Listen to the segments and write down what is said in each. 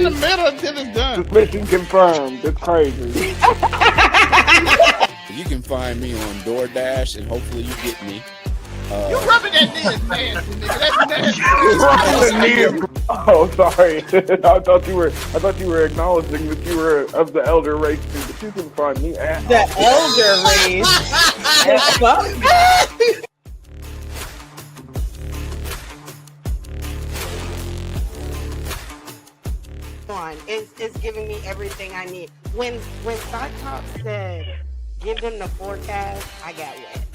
in the middle until it's done. Mission confirmed. It's crazy. You can find me on DoorDash, and hopefully you get me. You rubbing that knee is nasty, nigga. That's nasty. Oh, sorry. I thought you were acknowledging that you were of the elder race, but you can find me at The elder race. Fuck. It's giving me everything I need. When Cyclops said, "Give them the forecast," I got wet.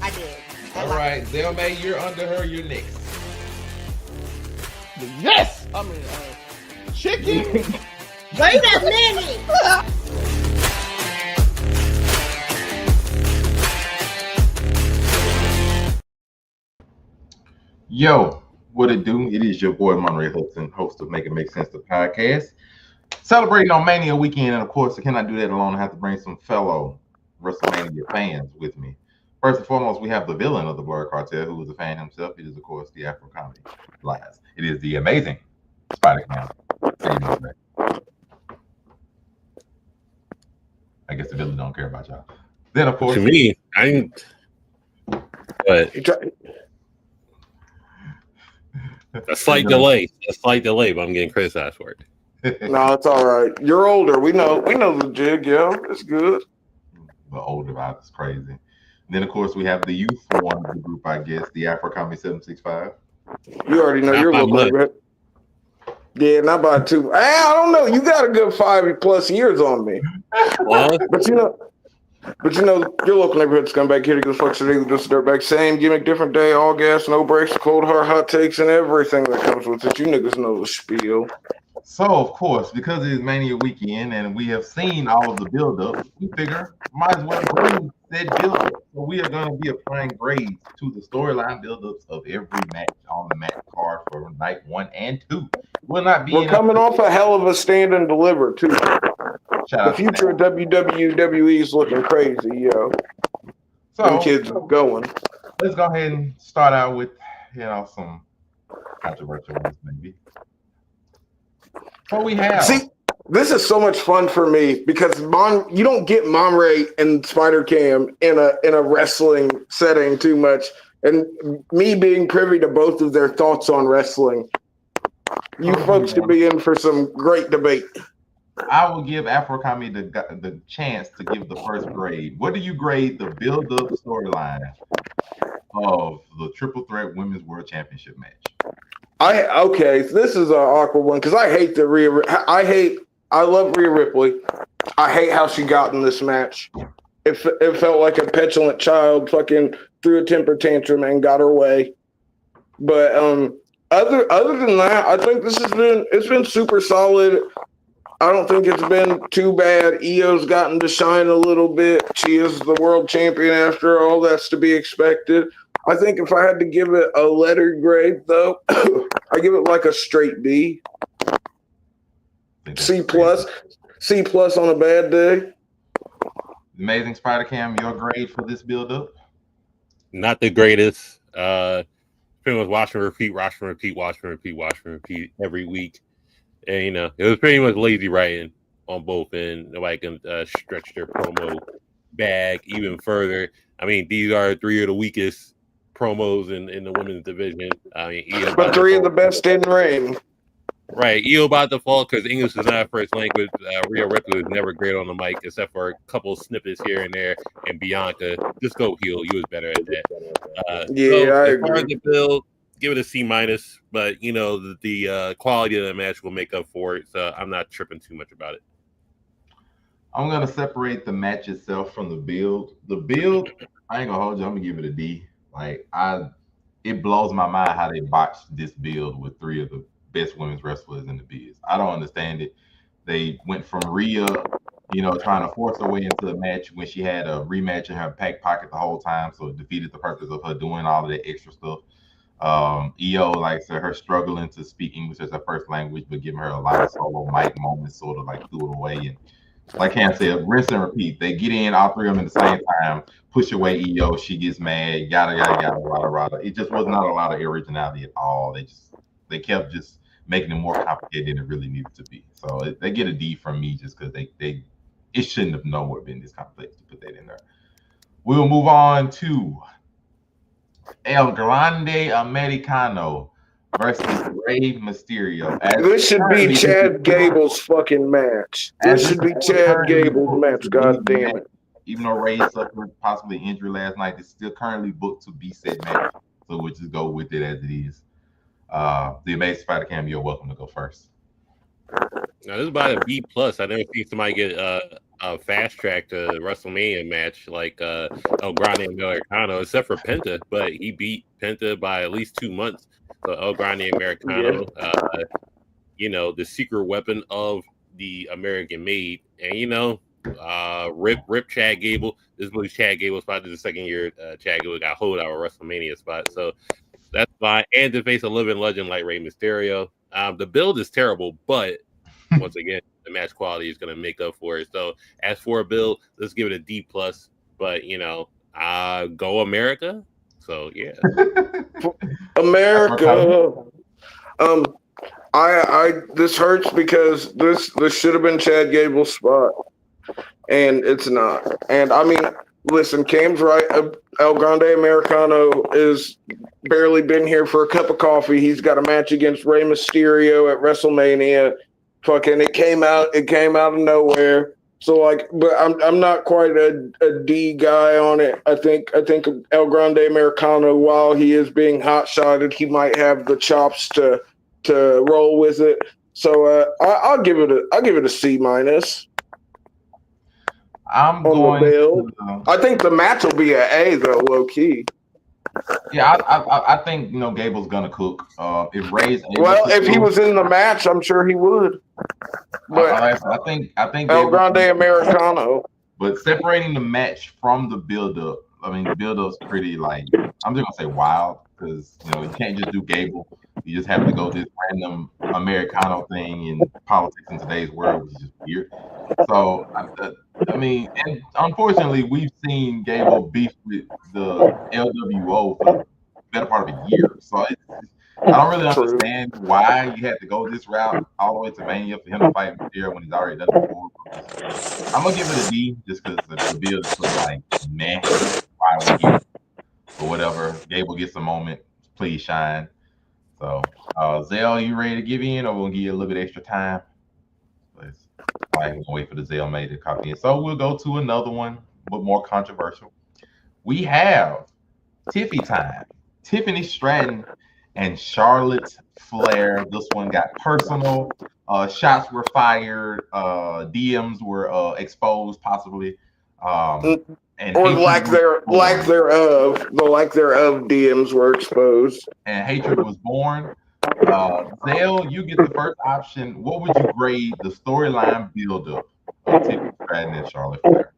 I did. All right, Zelmay, you're under her. You're next. Yes. I mean, chicken. Wait a minute. Yo, what it do? It is your boy Monterey Hudson, host of Make It Make Sense, the podcast. Celebrating on Mania weekend, and of course, I cannot do that alone. I have to bring some fellow Wrestlemania fans with me. First and foremost, we have the villain of the Blur Cartel, who is a fan himself. It is, of course, the Afro Comedy Lies. It is the amazing Spider-Cam. I guess the villain don't care about y'all. Then, of course, to me, I didn't. But a slight delay, but I'm getting criticized for it. No, it's all right. You're older. We know the jig, yo. It's good. The older vibe is crazy. And then, of course, we have the youth one of the group, I guess, the Afro Comedy 765. You already know you're looking. Yeah, not by two. I don't know. You got a good 5+ years on me. Well, But you know, your local neighborhood scumbag here to get the fuck today with just a dirtbag. Same gimmick, different day, all gas, no brakes, cold hard hot takes, and everything that comes with it. You niggas know the spiel. So, of course, because it is Mania weekend and we have seen all of the build-ups, we figure might as well bring that build-up. So we are going to be applying grades to the storyline build-ups of every match on the match card for night 1 and 2. We're coming off a hell of a stand and deliver, too. The future of WWE is looking crazy, yo. So, them kids are going. Let's go ahead and start out with, some controversial ones, maybe. What we have. See, this is so much fun for me because you don't get Monterey and Spider Cam in a wrestling setting too much, and me being privy to both of their thoughts on wrestling, you folks could be in for some great debate. I will give Afro Comedy the chance to give the first grade. What do you grade the build-up storyline of the Triple Threat Women's World Championship match? Okay, so this is an awkward one because I hate I love Rhea Ripley. I hate how she got in this match. It felt like a petulant child fucking threw a temper tantrum and got her way. But other than that, I think it's been super solid. I don't think it's been too bad. Io's gotten to shine a little bit. She is the world champion after all. That's to be expected. I think if I had to give it a letter grade, though, I give it like a straight B. C+. C+ on a bad day. Amazing Spider Cam, your grade for this build-up? Not the greatest. Pretty much watch and repeat every week. And, it was pretty much lazy writing on both ends. Nobody can stretch their promo bag even further. I mean, these are 3 of the weakest promos in the women's division. I mean, but 3 of the best in ring. Right, Io by default because English is not her first language. Rhea Ripley was never great on the mic except for a couple snippets here and there. And Bianca, just go heel. You was better at that. I as agree. far as the build, give it a C-, but the quality of the match will make up for it. So I'm not tripping too much about it. I'm gonna separate the match itself from the build. The build, I ain't gonna hold you. I'm gonna give it a D. It blows my mind how they botched this build with 3 of the best women's wrestlers in the biz. I don't understand it. They went from Rhea, trying to force her way into the match when she had a rematch in her back pocket the whole time, so it defeated the purpose of her doing all of that extra stuff. Io, her struggling to speak English as her first language, but giving her a lot of solo mic moments, sort of threw it away. And like Cam said, rinse and repeat. They get in all 3 of them at the same time, push away Io, she gets mad, yada yada yada, rada rada. It just was not a lot of originality at all. They kept just making it more complicated than it really needed to be. So they get a D from me just because it shouldn't have nowhere been this complex to put that in there. We'll move on to El Grande Americano versus Rey Mysterio. This should be Chad Gable's fucking match. This should be Chad Gable's match. God damn it. Even though Ray suffered possibly injury last night, it's still currently booked to be said match. So we'll just go with it as it is. The Amazing Spider Cam, you're welcome to go first. Now, this is about a B plus. I never seen somebody get a fast track to WrestleMania match like El Grande Americano, except for Penta, but he beat Penta by at least 2 months. So El Grande Americano, the secret weapon of the American made, and rip Chad Gable. This was Chad Gable's spot. This is the second year Chad Gable got hold of a WrestleMania spot, so that's fine. And to face a living legend like Rey Mysterio. The build is terrible, but once again, the match quality is going to make up for it. So as for a build, let's give it a D plus. But go America. So yeah, America. I this hurts because this should have been Chad Gable's spot, and it's not. And I mean, listen, Cam's right. El Grande Americano is barely been here for a cup of coffee. He's got a match against Rey Mysterio at WrestleMania. Fucking, it came out of nowhere. So but I'm not quite a D guy on it. I think El Grande Americano, while he is being hot shotted, he might have the chops to roll with it. So I'll give it a C minus. I'm going to, I think the match will be an A though, low key. Yeah, I think Gable's gonna cook. If Ray's if he was in the match, I'm sure he would. But I think El Grande Americano. But separating the match from the build-up, I mean, the build-up's pretty I'm just gonna say wild because you can't just do Gable. You just have to go this random Americano thing in politics in today's world, which is just weird. So I mean, and unfortunately, we've seen Gable beef with the LWO for the better part of a year. So I don't really understand why you had to go this route all the way to Mania for him to fight Mysterio when he's already done it before. I'm gonna give it a D just because the build is sort of meh. Why we're here or whatever. Gable gets a moment. Please shine. So, Zell, you ready to give in, or we'll give you a little bit extra time? I'm gonna wait for the Zell mate to copy in. So we'll go to another one, but more controversial. We have Tiffy time. Tiffany Stratton and Charlotte Flair. This one got personal. Shots were fired. DMs were exposed, possibly. And or lack thereof. The lack thereof DMs were exposed. And hatred was born. Zell, you get the first option. What would you grade the storyline build-up of Tiffany Stratton and Charlotte Flair?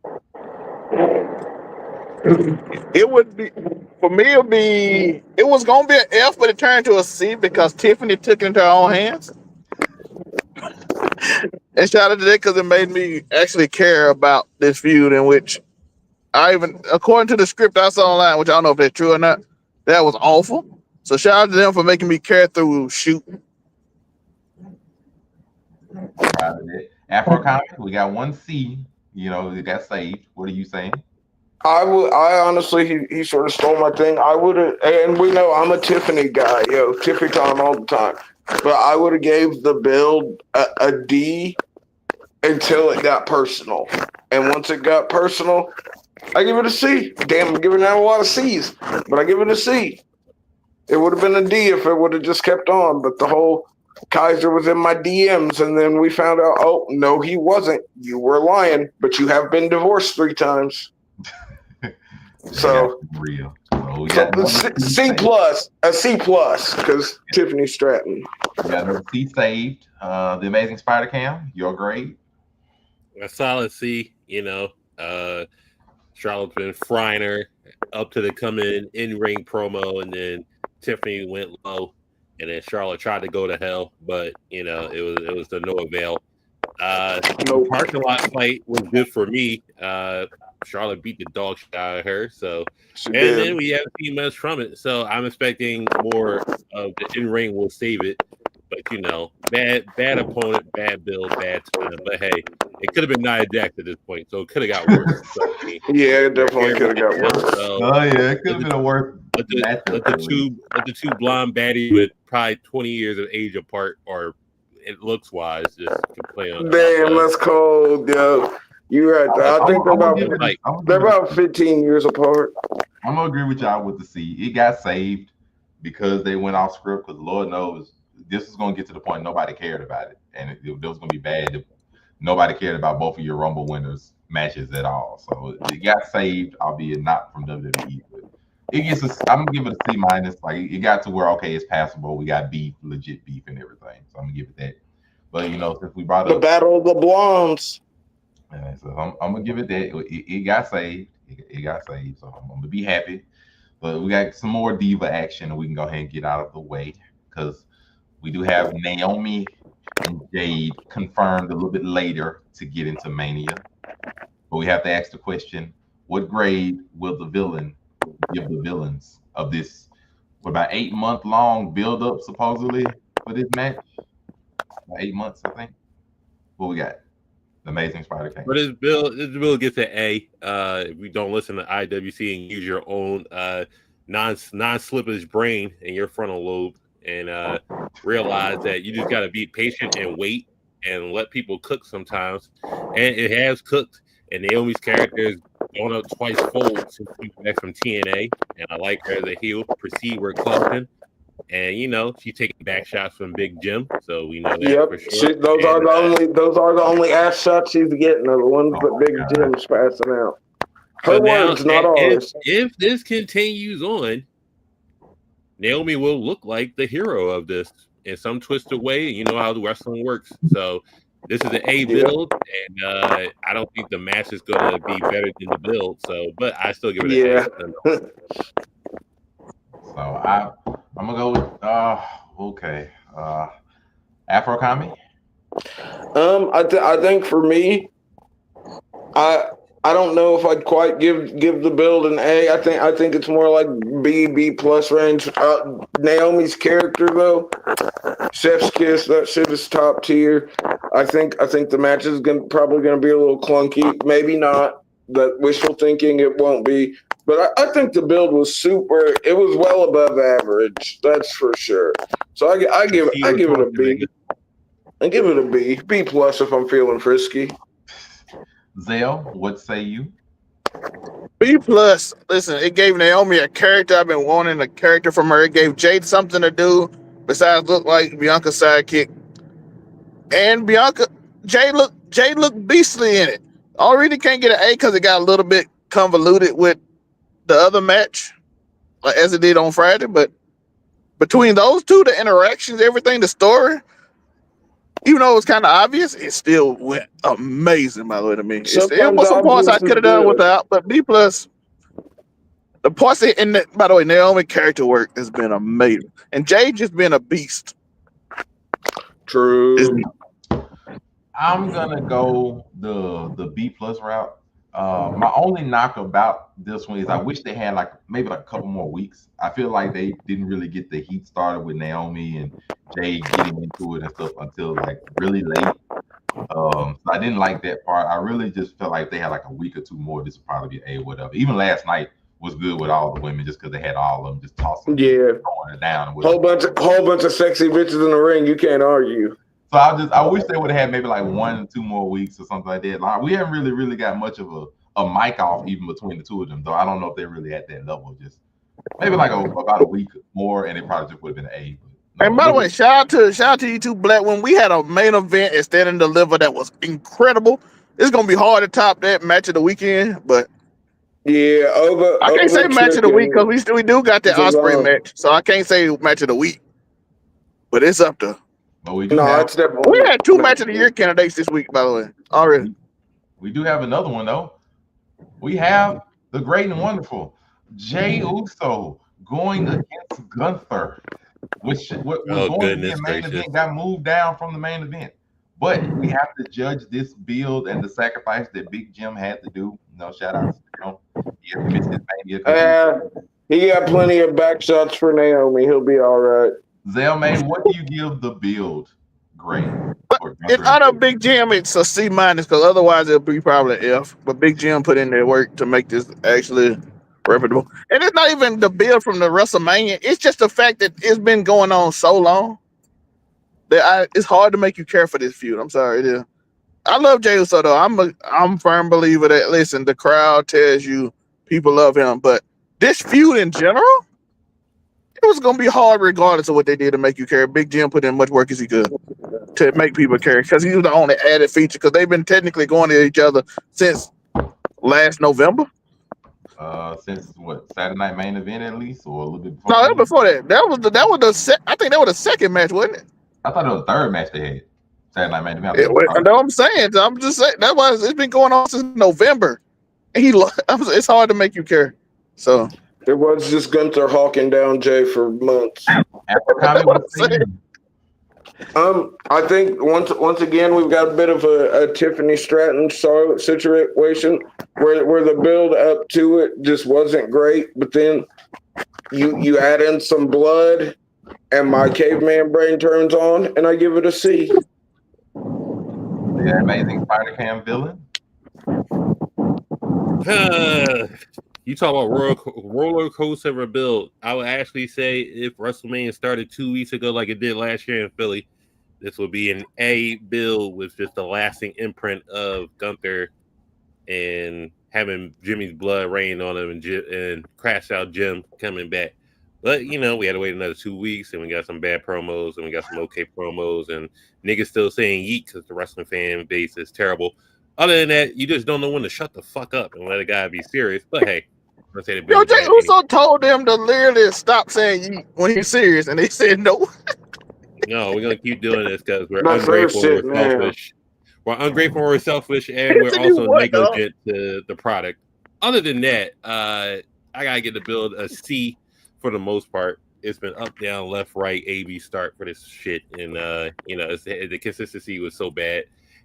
It would be, for me, it was going to be an F, but it turned to a C because Tiffany took it into her own hands. And shout out to that because it made me actually care about this feud, in which according to the script I saw online, which I don't know if that's true or not, that was awful. So shout out to them for making me care through shooting. Proud of it. Afro Comics, we got 1 C. It got saved. What are you saying? I honestly, he sort of stole my thing. I would have, and we know I'm a Tiffany guy, Tiffany time all the time. But I would have gave the build a D until it got personal. And once it got personal, I give it a C. Damn, I'm giving out a lot of C's, but I give it a C. It would have been a D if it would have just kept on. But the whole Kaiser was in my DMs, and then we found out, oh, no, he wasn't. You were lying, but you have been divorced 3 times. So real. C plus, a C plus, because Tiffany Stratton. We got her C saved. The Amazing Spider Cam, your grade? A solid C. Charlotte's been frying her up to the coming in-ring promo, and then Tiffany went low, and then Charlotte tried to go to hell, but it was to no avail. The parking lot fight was good for me. Charlotte beat the dog shit out of her, so then we haven't seen much from it. So I'm expecting more of the in-ring will save it. But bad opponent, bad build, bad time. But hey, it could have been Nia Jax at this point, so it could have got worse. So, I mean, Yeah, it definitely could have got now, worse. so Oh yeah, it could have been a worse let matchup. the two blonde baddies with probably 20 years of age apart, or it looks wise, just complain. Damn, that's cold, yo. You're right there. I think they're about 15 years apart. I'm gonna agree with y'all with the C. It got saved because they went off script. Because Lord knows this is gonna get to the point nobody cared about it, and it was gonna be bad. Nobody cared about both of your Rumble winners matches at all. So it got saved, albeit not from WWE. But it gets I'm gonna give it a C minus. Like it got to where okay, it's passable. We got beef, legit beef, and everything. So I'm gonna give it that. But since we brought the up Battle of the Blondes, so I'm gonna give it that. It got saved. It got saved. So I'm gonna be happy. But we got some more diva action, and we can go ahead and get out of the way because we do have Naomi and Jade confirmed a little bit later to get into Mania. But we have to ask the question: what grade will the villain give the villains of this? What about 8-month-long build-up supposedly for this match? About 8 months, I think. What we got? The Amazing Spider-King. But this bill gets an A. If we don't listen to IWC and use your own non-slippage brain in your frontal lobe and realize that you just got to be patient and wait and let people cook sometimes. And it has cooked. And Naomi's character is going up twice fold since she's back from TNA. And I like her as a heel. Proceed where caution. And she's taking back shots from Big Jim, so we know that for sure. Those are the only ass shots she's getting. Are the ones that Big Jim's passing out. Her words, not ours. If this continues on, Naomi will look like the hero of this in some twisted way. You know how the wrestling works. So this is an A build, and I don't think the match is going to be better than the build. So, but I still give it an A. So I'm gonna go with okay. Afro Kami. I think for me, I don't know if I'd quite give the build an A. I think it's more like B plus range. Naomi's character though, Chef's Kiss, that shit is top tier. I think the match is probably gonna be a little clunky. Maybe not. That wishful thinking, it won't be. But I think the build was super. It was well above average. That's for sure. So I give it a B. I give it a B. B plus if I'm feeling frisky. Zell, what say you? B plus. Listen, it gave Naomi a character. I've been wanting a character from her. It gave Jade something to do besides look like Bianca's sidekick. And Jade looked beastly in it. I really can't get an A because it got a little bit convoluted with the other match, like as it did on Friday. But between those two, the interactions, everything, the story, even though it was kind of obvious, it still went amazing. By the way, to me, it was some parts I could have done without, but B plus. The parts by the way, Naomi character work has been amazing, and Jade just been a beast. True. I'm gonna go the B plus route. My only knock about this one is I wish they had maybe a couple more weeks. I feel like they didn't really get the heat started with Naomi and Jade getting into it and stuff until really late. So I didn't like that part. I really just felt like if they had a week or two more, this would probably be A or whatever. Even last night was good with all the women just because they had all of them just tossing, throwing it down. Whole bunch of sexy bitches in the ring. You can't argue. So I wish they would have had maybe 1 or 2 more weeks or something like that. We haven't really got much of a mic off even between the two of them, though. I don't know if they're really at that level. Just maybe about a week more, and it probably just would have been an A. And by the way, shout out to you two Black. When we had a main event at Stand and Deliver that was incredible. It's gonna be hard to top that match of the weekend, but yeah, I can't say match of the week because we do got that Osprey match, so I can't say match of the week. But it's up to. But we had 2 match of the year candidates this week, by the way. Already. We do have another one though. We have the great and wonderful Jey Uso going against Gunther, which was going to be a main event, got moved down from the main event. But we have to judge this build and the sacrifice that Big Jim had to do. Shout out to him. He has missed his Mania. He got plenty of back shots for Naomi. He'll be all right. Zelmay, what do you give the build grade? It's out of Big Jim, it's a C minus because otherwise it'll be probably an F. But Big Jim put in their work to make this actually reputable. And it's not even the build from the WrestleMania. It's just the fact that it's been going on so long that it's hard to make you care for this feud. I'm sorry, it is. I love Jey Uso though. I'm a firm believer that listen, the crowd tells you people love him, but this feud in general, it was gonna be hard regardless of what they did to make you care. Big Jim put in much work as he could to make people care because he was the only added feature because they've been technically going to each other since last November. Since what, Saturday Night Main Event at least, or a little bit before? No, that was before that. I think that was the second match, wasn't it? I thought it was the third match they had. Saturday Night Main Event. That's what I'm saying. I'm just saying that's why it's been going on since November. And it's hard to make you care. So it was just Gunther hawking down Jay for months. I think once again we've got a bit of a Tiffany Stratton Charlotte situation where the build up to it just wasn't great, but then you add in some blood and my caveman brain turns on and I give it a C. The amazing Spider Cam villain. You talk about roller coaster rebuild. I would actually say if WrestleMania started 2 weeks ago like it did last year in Philly, this would be an A build with just a lasting imprint of Gunther and having Jimmy's blood rain on him and Crash Out Jim coming back. But, we had to wait another 2 weeks, and we got some bad promos, and we got some okay promos, and niggas still saying yeet because the wrestling fan base is terrible. Other than that, you just don't know when to shut the fuck up and let a guy be serious. But, hey. Jey Uso told them to literally stop saying yeet when he's serious, and they said no. No, we're going to keep doing this because we're ungrateful, we're selfish. We're ungrateful, we're selfish, and we're also negligent to the product. Other than that, I got to get the build a C. For the most part, it's been up, down, left, right, A-B start for this shit. And, the consistency was so bad.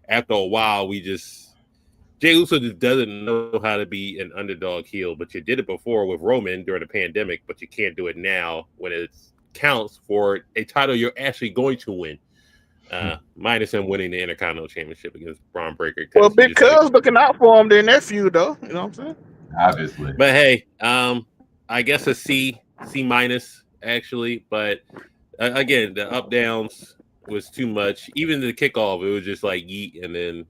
After a while, Jey Uso just doesn't know how to be an underdog heel. But you did it before with Roman during the pandemic, but you can't do it now when it counts for a title you're actually going to win. Minus him winning the Intercontinental Championship against Braun Breaker. Well, because looking out for him during that feud, though. You know what I'm saying? Obviously. But, hey, I guess a C minus actually, but again, the up downs was too much. Even the kickoff, it was just like yeet, and then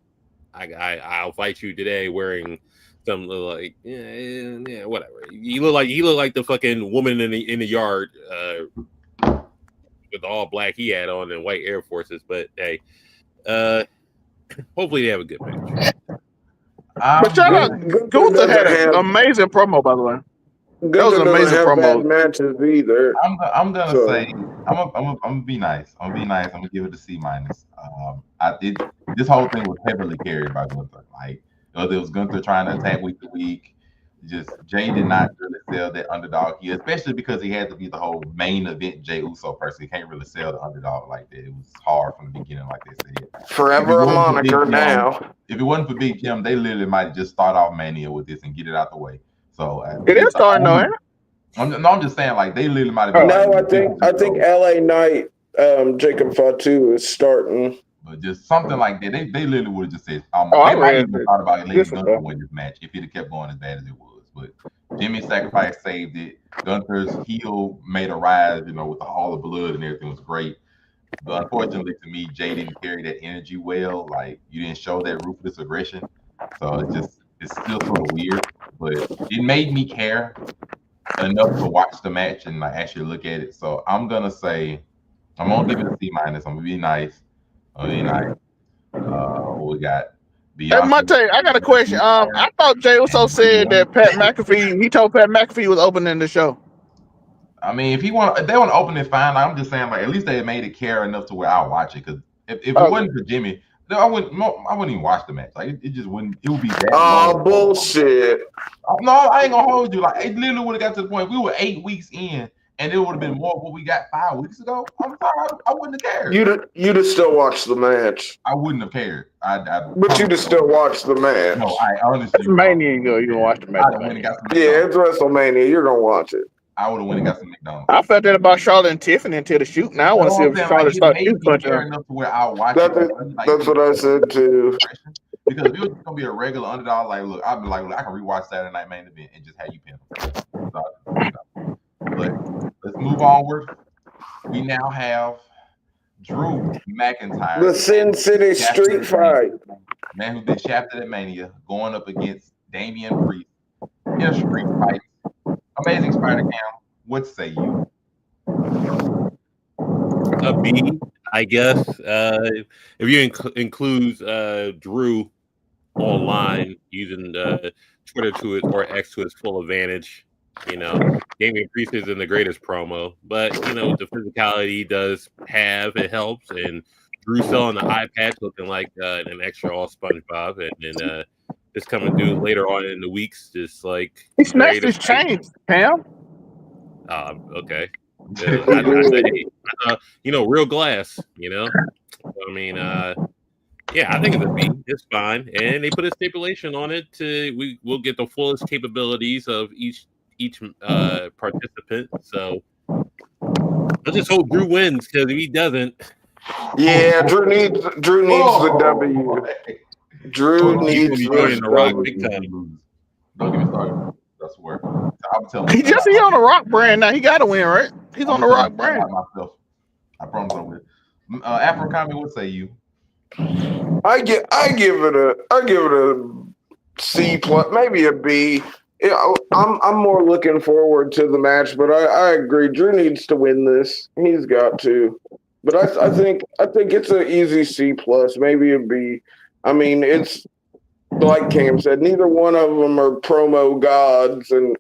I'll fight you today wearing some like whatever. He look like the fucking woman in the yard with all black he had on and white Air Forces. But hey, hopefully they have a good match. But shout out, Gunther had an amazing promo, by the way. That was an amazing promo. Matches either. I'm gonna say I'm gonna be nice. I'm gonna give it a C minus. This whole thing was heavily carried by Gunther. Like it was Gunther trying to attack week to week. Just Jay did not really sell that underdog here, especially because he had to be the whole main event Jey Uso person. He can't really sell the underdog like that. It was hard from the beginning, like they said. Forever a moniker now. If it wasn't for Big Jim, they literally might just start off Mania with this and get it out the way. So it is starting though, ain't it? I'm just saying, like they literally might have. No, I think LA Knight, Jacob Fatu is starting. But just something like that, they literally would have just said, they might even thought about letting Gunther win this match if it kept going as bad as it was. But Jimmy's sacrifice saved it. Gunther's heel made a rise, with all the blood and everything was great. But unfortunately to me, Jay didn't carry that energy well. Like you didn't show that ruthless aggression. So it's still sort of weird. But it made me care enough to watch the match and like actually look at it. So I'm gonna give it a C minus. I'm gonna be nice. What we got? Hey, Monte, I got a question. I thought Jey Uso said that Pat McAfee. He told Pat McAfee was opening the show. I mean, if they want to open it, fine. I'm just saying, like at least they made it care enough to where I'll watch it. Because if it wasn't for Jimmy, I wouldn't even watch the match. Like it just wouldn't. It would be that. Oh bullshit! No, I ain't gonna hold you. Like it literally would have got to the point. We were 8 weeks in, and it would have been more of what we got 5 weeks ago. I'm sorry, I wouldn't have cared. You'd have still watched the match. I wouldn't have cared. But you'd have still watched the match. No, I honestly. It's Mania, you gonna watch the match. Yeah, it's WrestleMania. You're gonna watch it. I would have went and got some McDonald's. I felt that about Charlotte and Tiffany until the shoot. Now I want to see if Charlotte starts it shoot made me punching care her. enough to where I'll watch That's it. that's what I said too. Because if it was gonna be a regular underdog, like look, I'd be like, look, I can rewatch Saturday Night Main Event and just have you pin them. So, but let's move onward. We now have Drew McIntyre, The Sin City Street Fight. man who's been shafted at Mania, going up against Damian Priest in a street fight. Amazing Spider Cam. What say you? A B, I guess. If you include Drew online using Twitter to it or X to its full advantage, Damian Priest isn't the greatest promo, but the physicality he does have, it helps. And Drew selling the eye patch looking like an extra all SpongeBob, and then this coming through later on in the weeks, just like he snatched his chain, Cam. Okay. I real glass, I mean, yeah, I think it's a B. It's fine. And they put a stipulation on it we'll get the fullest capabilities of each participant. So let's just hope Drew wins, because if he doesn't, Yeah, Drew needs the W. Drew needs the the big time. Don't get me started. That's where I'm telling He on the Rock brand now. He got to win, right? He's on the Rock brand. Myself. I promise I'm with. Afro Comment, what say you? I give it a C plus, maybe a B. I'm more looking forward to the match, but I agree. Drew needs to win this. He's got to. But I think it's an easy C plus, maybe a B. I mean, it's like Cam said, neither one of them are promo gods, and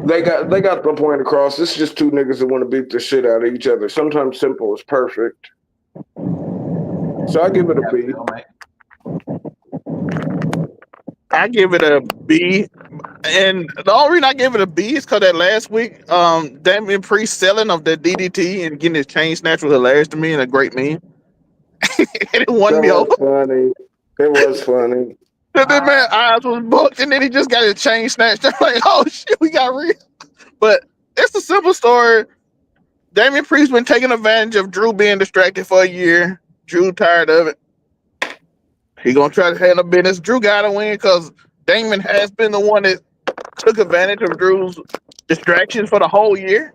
they got the point across. It's just two niggas that want to beat the shit out of each other. Sometimes simple is perfect. So I give it a B. I give it a B. And the only reason I give it a B is because that last week, Damian Priest selling of the DDT and getting his chain snatch was hilarious to me and a great meme. And it won me over. Funny. It was funny. That man's eyes was booked, and then he just got his chain snatched. I'm like, oh shit, we got real. But it's a simple story. Damian Priest been taking advantage of Drew being distracted for a year. Drew tired of it. He gonna try to handle business. Drew gotta win because Damon has been the one that took advantage of Drew's distractions for the whole year.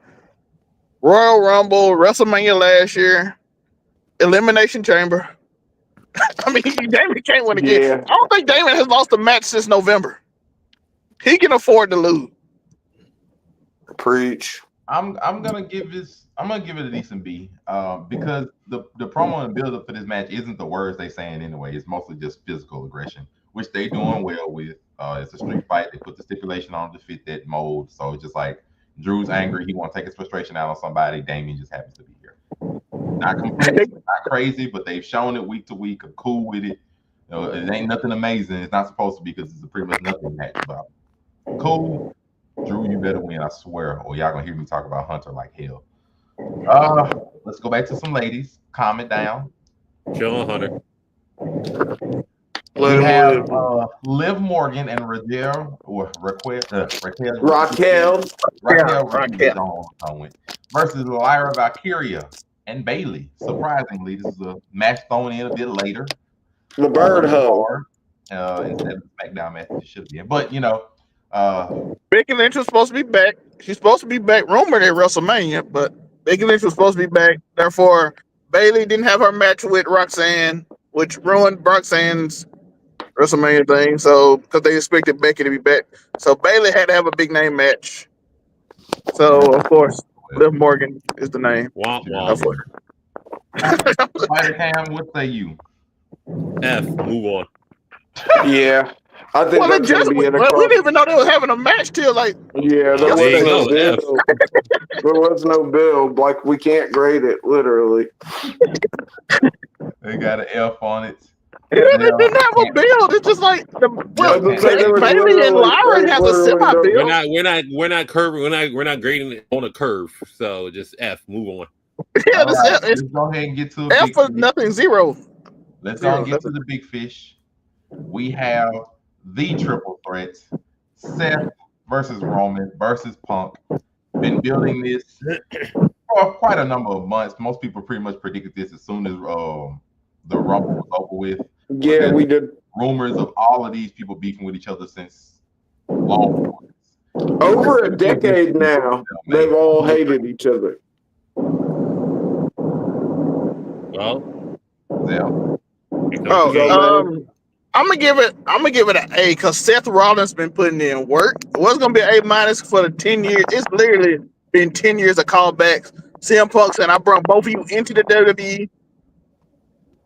Royal Rumble, WrestleMania last year, Elimination Chamber. I mean, Damon can't win again. Yeah. I don't think Damon has lost a match since November. He can afford to lose. Preach. I'm gonna give it a decent B, because the promo and build up for this match isn't the words they saying anyway. It's mostly just physical aggression, which they doing well with. It's a street fight. They put the stipulation on to fit that mold. So it's just like Drew's angry. He want to take his frustration out on somebody. Damien just happens to be here. Not completely, not crazy, but they've shown it week to week. I'm cool with it. It ain't nothing amazing. It's not supposed to be because it's a pretty much nothing match. But cool. Drew, you better win, I swear, or y'all gonna hear me talk about Hunter like hell. Let's go back to some ladies. Calm it down. Chill on Hunter. We have Liv Morgan and Raquel versus Lyra Valkyria and Bailey. Surprisingly, this is a match thrown in a bit later. The bird hoe. Instead of the SmackDown match, it should be. But Becky Lynch was supposed to be back. She's supposed to be back rumored at WrestleMania, but Becky Lynch was supposed to be back. Therefore, Bailey didn't have her match with Roxanne, which ruined Roxanne's WrestleMania thing. So, because they expected Becky to be back, so Bailey had to have a big name match. So, of course, Liv Morgan is the name. Spider Cam, what say you? F. Move on. Yeah. I think we didn't even know they were having a match till like. Yeah, there was no build. Like, we can't grade it literally. They got an F on it. They didn't have a build. It's just like Bailey and Lyra has a semi build. We're not curving. We're not grading it on a curve. So just F. Move on. Yeah, let's go ahead and get to F for nothing, zero. Let's go and get to the big fish. We have the triple threats: Seth versus Roman versus Punk been building this for quite a number of months. Most people pretty much predicted this as soon as the Rumble was over with. Yeah, we did. Rumors of all of these people beefing with each other since long. Over a decade now, they've all hated each other. Well, Yeah. I'm gonna give it an A because Seth Rollins been putting in work. It was gonna be an A- for the 10 years. It's literally been 10 years of callbacks. CM Punk said, I brought both of you into the WWE.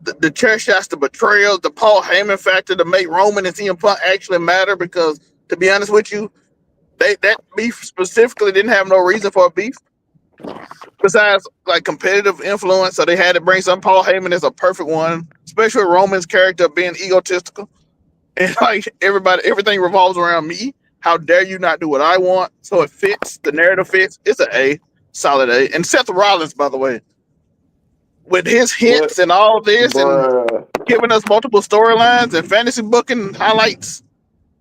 The chair shots, the betrayals, the Paul Heyman factor to make Roman and CM Punk actually matter because, to be honest with you, that beef specifically didn't have no reason for a beef besides like competitive influence. So they had to bring some. Paul Heyman is a perfect one, especially Roman's character being egotistical and like everything revolves around me. How dare you not do what I want? So it fits. The narrative fits. It's an A, solid A. And Seth Rollins, by the way, with his hints and all this and giving us multiple storylines and fantasy booking highlights,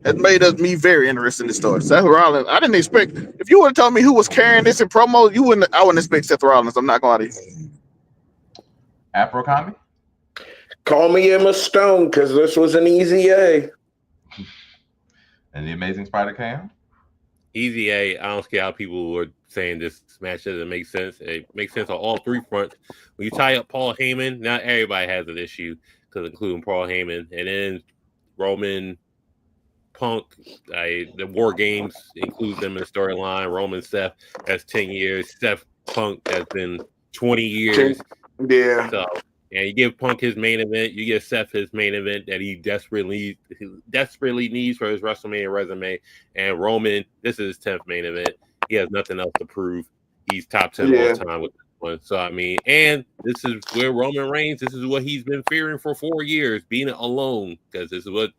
has made me very interested in this story. Seth Rollins, I didn't expect. If you would have told me who was carrying this in promo, I wouldn't expect Seth Rollins. I'm not going to lie to you. Afro Comedy? Call me Emma Stone because this was an easy A. And the Amazing Spider Cam? Easy A. I don't care how people were saying this match doesn't make sense. It makes sense on all three fronts. When you tie up Paul Heyman, not everybody has an issue, because including Paul Heyman, and then Roman, Punk, the War Games includes them in the storyline. Roman, Seth, that's 10 years. Seth, Punk, that's been 20 years. Yeah. So, and you give Punk his main event, you give Seth his main event that he desperately needs for his WrestleMania resume. And Roman, this is his 10th main event. He has nothing else to prove. He's top 10 all time with this one. So, I mean, and this is where Roman Reigns, this is what he's been fearing for 4 years, being alone, because this is what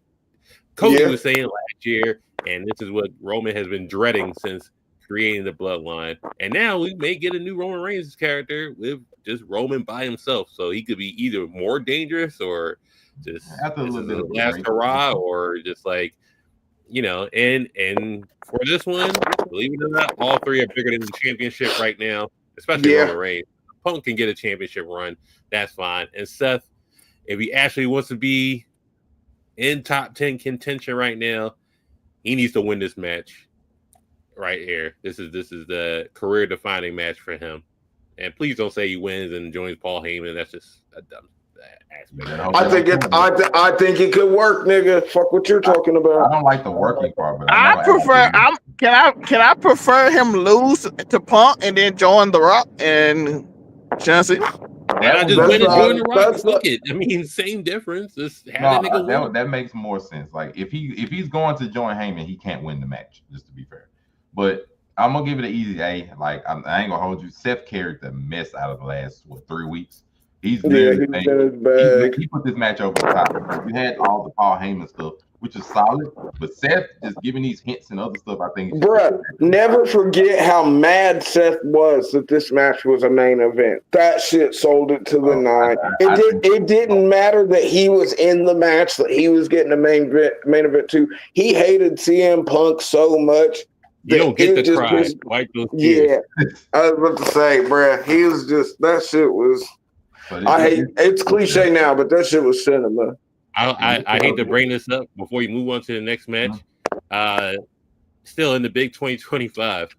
Cody was saying last year, and this is what Roman has been dreading since creating the bloodline. And now we may get a new Roman Reigns character with just Roman by himself. So he could be either more dangerous or just the last hurrah, or just like, you know, and for this one, believe it or not, all three are bigger than the championship right now, especially Roman Reigns. Punk can get a championship run, that's fine. And Seth, if he actually wants to be in top 10 contention right now, he needs to win this match right here. This is the career defining match for him. And please don't say he wins and joins Paul Heyman. That's just a dumb aspect. I think it could work, nigga. Fuck what you're talking about. I don't like the working part, but can I prefer him lose to Punk and then join The Rock and John Cena? I just win and join The Rock. Look it. I mean, same difference. That makes more sense. Like if he's going to join Heyman, he can't win the match. Just to be fair, but I'm gonna give it an easy A. Like I ain't gonna hold you. Seth carried the mess out of the last 3 weeks. He's he put this match over the top. We had all the Paul Heyman stuff, which is solid, but Seth just giving these hints and other stuff, I think. Bruh, never forget how mad Seth was that this match was a main event. That shit sold it to the nine. It didn't matter that he was in the match, that he was getting a main event too. He hated CM Punk so much. You don't get the cry. Wipe those tears. Yeah, I was about to say, bruh, he was just, that shit was, it's cliche now, but that shit was cinema. I hate to bring this up before you move on to the next match. Still in the big 2025,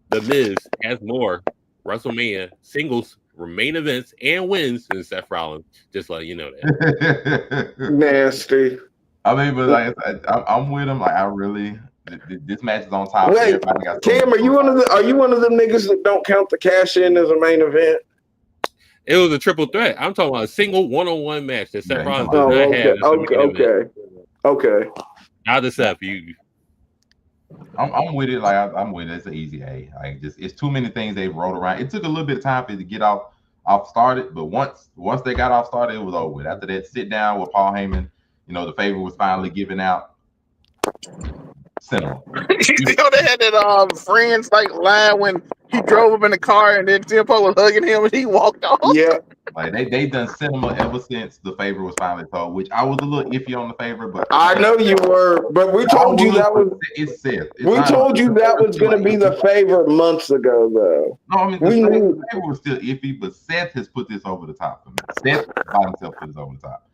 The Miz has more WrestleMania singles main events and wins than Seth Rollins. Just let you know that. Nasty. I mean, but like, I'm with him. Like, I really, this match is on top. Wait, Cam, are you one of them niggas that don't count the cash in as a main event? It was a triple threat. I'm talking about a single one-on-one match that Seth Rollins does not have. Okay. Now the Seth, I'm with it. Like I'm with it. It's an easy A. Like it's too many things they've rolled around. It took a little bit of time for it to get off started, but once they got off started, it was over with. After that sit down with Paul Heyman, the favor was finally given out. Cinema. They had that Friends like line when he drove up in the car and then CM Punk was hugging him and he walked off. Yeah, Like they done cinema ever since the favor was finally told, which I was a little iffy on the favor, but I know you were, but we told you that was. it's Seth. It's We not, told you that was going to be the favor months ago, though. No, I mean We knew. the favor was still iffy, but Seth has put this over the top for me. Seth by himself put this over the top.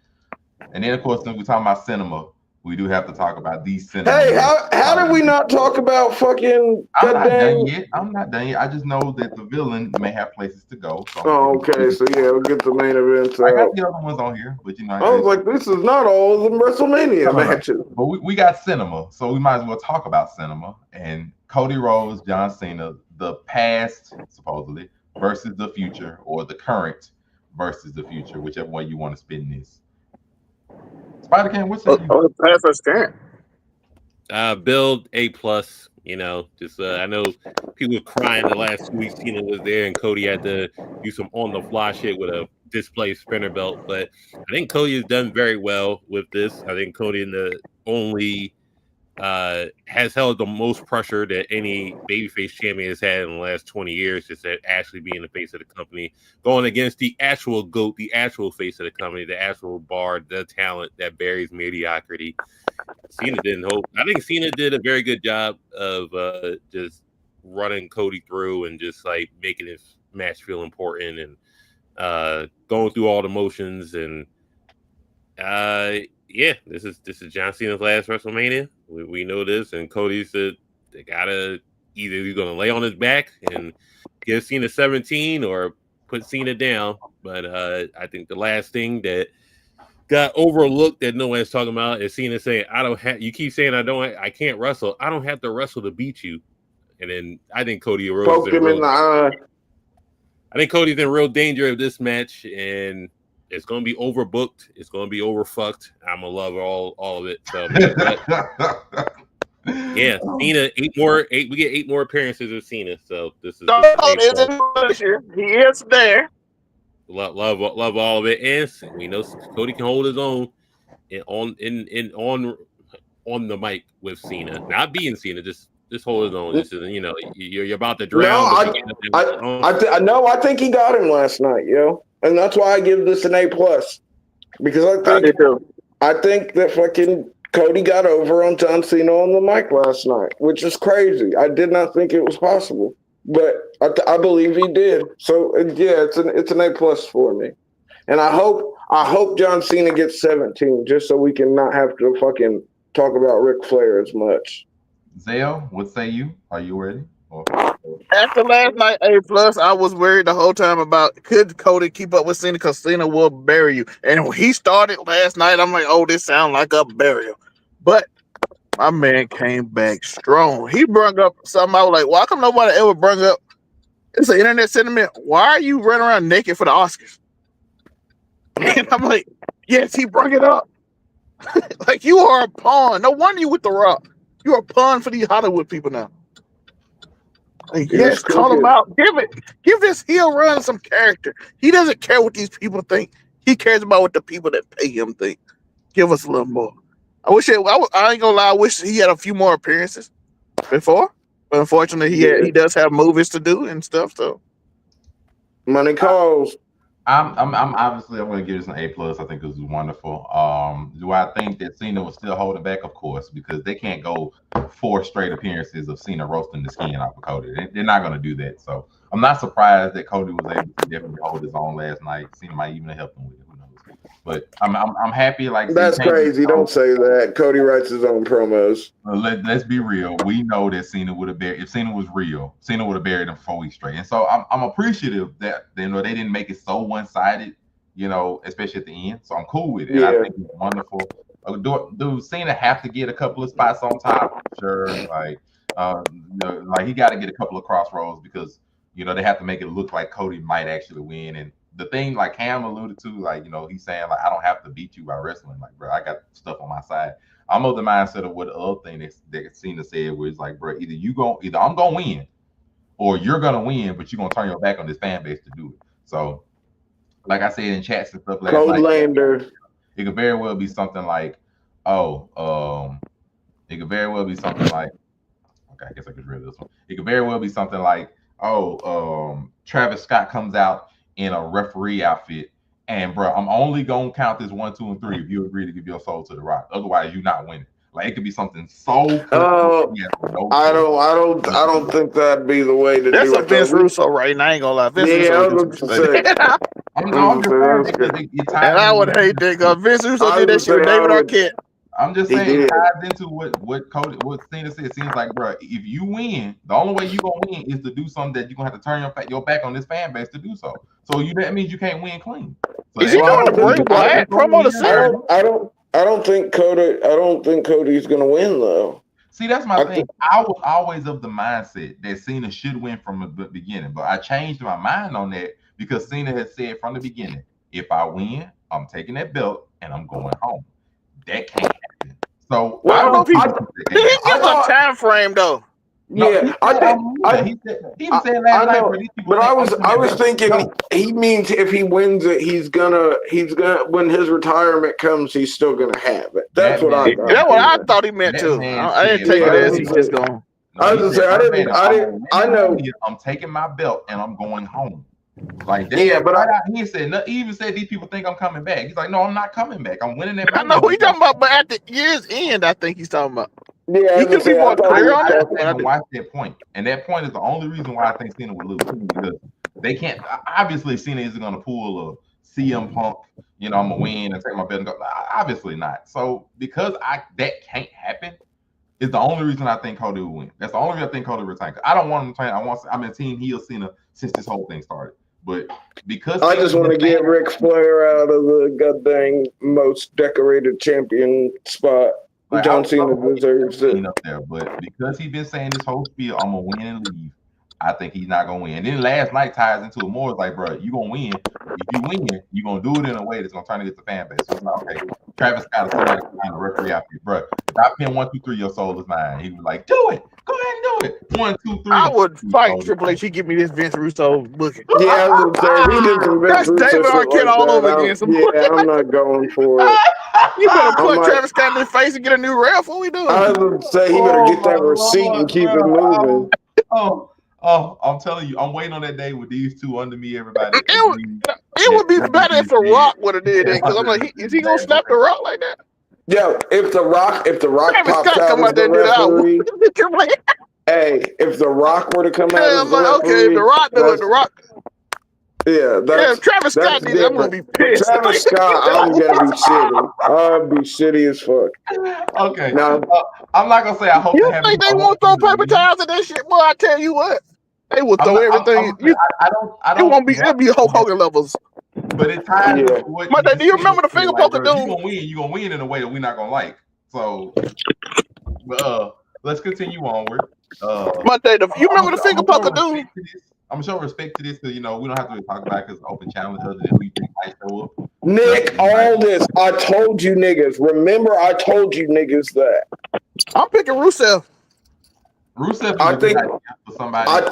And then of course, when we're talking about cinema, we do have to talk about these cinema. Hey, how did we not talk about fucking? I'm not done yet. I'm not done yet. I just know that the villain may have places to go. So okay. So yeah, we'll get the main event. I got the other ones on here, but you know, I was like, this is not all of the WrestleMania matches. But we got cinema, so we might as well talk about cinema. And Cody Rhodes, John Cena, the past supposedly versus the future, or the current versus the future, whichever way you want to spin this. Spider Cam, what's that? Past versus current. Build A+. You know, just I know people were crying the last 2 weeks. Cena was there, and Cody had to do some on the fly shit with a display spinner belt. But I think Cody has done very well with this. I think Cody has held the most pressure that any babyface champion has had in the last 20 years. Just at actually being the face of the company, going against the actual GOAT, the actual face of the company, the actual bar, the talent that buries mediocrity. Cena didn't hold. I think Cena did a very good job of just running Cody through and just like making his match feel important and going through all the motions. And yeah, this is John Cena's last WrestleMania. We know this, and Cody said they gotta either he's gonna lay on his back and give Cena 17 or put Cena down. But I think the last thing that got overlooked that no one's talking about is Cena saying, you keep saying I can't wrestle. I don't have to wrestle to beat you. And then I think Cody Rhodes I think Cody's in real danger of this match, and it's going to be overbooked. It's going to be overfucked. I'm going to love all of it. So, yeah, Cena, we get 8 more appearances of Cena. So this is he is there. Love all of it, and we know Cody can hold his own on the mic with Cena, not being Cena, just hold his own. This is, you know, you're about to drown. No, I think he got him last night, yo, and that's why I give this an A+, because I think that fucking Cody got over on John Cena on the mic last night, which is crazy. I did not think it was possible. But I believe he did. So yeah, it's an A+ for me, and I hope John Cena gets 17, just so we can not have to fucking talk about Ric Flair as much. Zale, what say you? Are you ready? After last night A+, I was worried the whole time about could Cody keep up with Cena, because Cena will bury you. And when he started last night, I'm like, oh, this sounds like a burial. But my man came back strong. He brought up something I was like, why come nobody ever brought up? It's an internet sentiment. Why are you running around naked for the Oscars? And I'm like, yes, he brought it up. Like, you are a pawn. No wonder you with The Rock. You're a pawn for these Hollywood people now. Like, yes, call him out. Give this heel run some character. He doesn't care what these people think. He cares about what the people that pay him think. Give us a little more. I ain't gonna lie. I wish he had a few more appearances before, but unfortunately, he does have movies to do and stuff. So, money calls. I'm going to give this an A+. I think this is wonderful. Do I think that Cena was still holding back? Of course, because they can't go 4 straight appearances of Cena roasting the skin off of Cody. They're not going to do that. So I'm not surprised that Cody was able to definitely hold his own last night. Cena might even have helped him with it. Who knows? But I'm happy. Like, that's crazy. Don't say that. Cody writes his own promos. Let's be real. We know that Cena would have buried. If Cena was real, Cena would have buried him 4 weeks straight. And so I'm appreciative that they didn't make it so one-sided, especially at the end. So I'm cool with it. Yeah. And I think it's wonderful. Do Cena have to get a couple of spots on top? Sure. Like he got to get a couple of crossroads because they have to make it look like Cody might actually win. And the thing, like Cam alluded to, like, he's saying, like, I don't have to beat you by wrestling. Like, bro, I got stuff on my side. I'm of the mindset of what the other thing that Cena said was like, bro, either I'm gonna win or you're gonna win, but you're gonna turn your back on this fan base to do it. So, like I said in chats and stuff last night, it could very well be something like, it could very well be something like, okay, I guess I could read this one. It could very well be something like, Travis Scott comes out in a referee outfit. And bro, I'm only gonna count this 1, 2, and 3 if you agree to give your soul to The Rock. Otherwise, you're not winning. Like it could be something so. I don't think that'd be the way to That's do a it. Vince Russo, right? And I ain't gonna lie. Vince Yeah, I Russo was gonna say. I'm just saying because it ties And I into would what- hate that because Vince Russo I did that would shit with say I David would- Arquette. I'm just He saying it did. ties into what Cena said. It seems like, bro, if you win, the only way you gonna win is to do something that you're gonna have to turn your back on this fan base to do so. So that means you can't win clean. So Is he Well, coming to Bray Wyatt promo the series? I don't think Cody's gonna win though. See, that's my I thing. think- I was always of the mindset that Cena should win from the beginning, but I changed my mind on that because Cena had said from the beginning, if I win, I'm taking that belt and I'm going home. That can't happen. So I don't know if he did. He give thought- a time frame though. Yeah, I think. he even said last night. know, Bro, these people But think I was I'm thinking no. he means if he wins it, he's gonna when his retirement comes, he's still gonna have it. That's That what I man- thought. That's what I thought he meant That too. man I didn't said, take it bro, as he just going. I was he gonna said, say, I know. I'm taking my belt and I'm going home. Like that. Yeah, but he said, he even said these people think I'm coming back. He's like, no, I'm not coming back. I'm winning that. I know who he talking about, but at the year's end, I think he's talking about. Yeah, He could be more clear on that. I haven't watched that point, and that point is the only reason why I think Cena would lose because they can't. Obviously, Cena isn't going to pull a CM Punk. You know, I'm gonna win and take my belt and go. Obviously not. So because that can't happen, is the only reason I think Cody will win. That's the only reason I think Cody will retain. I don't want him to retain. I'm a team heel Cena since this whole thing started. But because I just want to get Ric Flair out of the goddamn most decorated champion spot. Like, John Cena deserves it. Up there, but because he's been saying this whole spiel, I'm gonna win and leave. I think he's not gonna win. And then last night ties into it more. It's like, bro, you gonna win. If you win, you gonna do it in a way that's gonna turn against the fan base. So it's like, okay, Travis Scott is somebody behind the referee outfit, bro. If I pin 1, 2, 3, your soul is mine. He was like, do it. Go ahead and do it. 1, 2, 3. I would fight Triple H. He give me this Vince Russo booking. Yeah, I was gonna say he did some That's David Arquette all over again. I'm not going for it. You better put Travis Scott in his face and get a new ref. What we doing? I would say he better get that receipt and keep it moving. Oh, I'm telling you, I'm waiting on that day with these two under me, everybody. It would be better if The Rock would have did it because I'm like, is he gonna snap The Rock like that? Yo, if the Rock Travis pops Scott out come as out there the and do referee, that. hey, if the Rock were to come out Yeah, as I'm the like, referee, okay, if The Rock do it, The Rock. Yeah, Yeah, if Travis Scott did it, I'm gonna be pissed. Travis Scott, I'm gonna be shitty. I'll be shitty as fuck. Okay. Now, I'm not gonna say I hope. You think they won't throw paper towels at that shit? Boy, I tell you what, they will throw everything. I don't. It won't be. It'll be Hulk Hogan levels. But it's time. Yeah. But do you remember the finger poker dude? You gonna win in a way that we're not gonna like. So, let's continue onward. Monday, you remember the finger poker dude? I'm showing respect to this because we don't have to really talk about it because it's open challenge other than we think might show up. Nick, all this, I told you niggas. Remember, I told you niggas that. I'm picking Rusev. Rusev, I think for somebody. I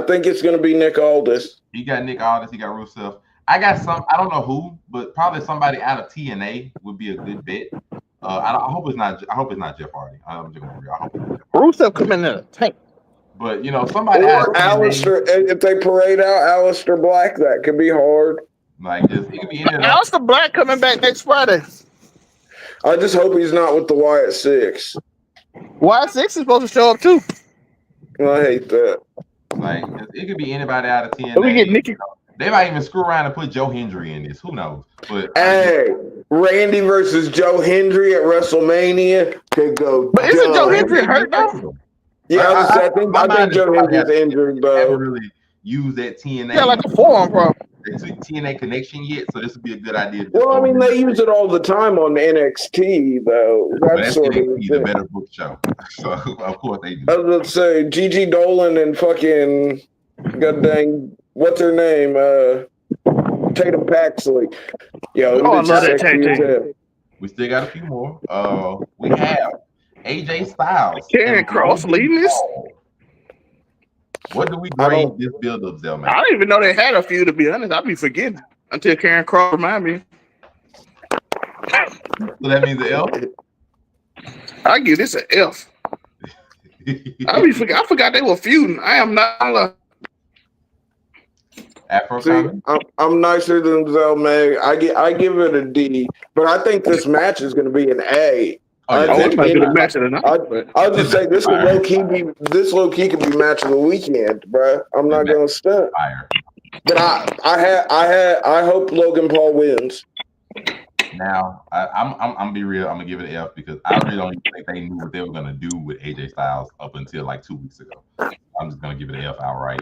think it's gonna be Nick Aldis. He got Nick Aldis. He got Rusev. I got some. I don't know who, but probably somebody out of TNA would be a good bet. I hope it's not. I hope it's not Jeff Hardy. I'm just gonna be real. I hope it's Jeff Hardy. Rusev come in a tank. But somebody out of TNA, Alistair, if they parade out Alistair Black, that could be hard. like it could be any of Alistair Black coming back next Friday. I just hope he's not with the Wyatt Six. Wyatt Six is supposed to show up too. I hate that. Like it could be anybody out of TNA. We get Nikki. They might even screw around and put Joe Hendry in this. Who knows? But Hey, Randy versus Joe Hendry at WrestleMania could go. But isn't Joe Hendry hurt now? Yeah, I think Joe Hendry's injured, I haven't though. really used that TNA. Yeah, like a forearm problem. TNA connection yet, so this would be a good idea. Well, I mean, they use it all the time on NXT, though. That's Sort of NXT, the better book show. So of course they do. I was going to say Gigi Dolan and fucking god dang, what's her name? Tatum Paxley. Yo, I love that tag team. We still got a few more. We have AJ Styles. Karen Cross leading this. What do we grade this build-up, Zell, man? I didn't even know they had a few, to be honest. I'd be forgetting until Karen Cross remind me. So that means an L? I give this an F. I forgot they were feuding. I am not. Afro See, comment? I'm nicer than Zelmay. I give it a D, but I think this match is going to be an A. Oh, yeah, I Oh, it think might be the any, match of the night. I'll just say this could Fire. low key could be match of the weekend, bruh. I'm not going to stunt, Fire. but I hope Logan Paul wins. Now, I'm gonna be real. I'm gonna give it an F because I really don't even think they knew what they were gonna do with AJ Styles up until like 2 weeks ago. I'm just gonna give it an F outright.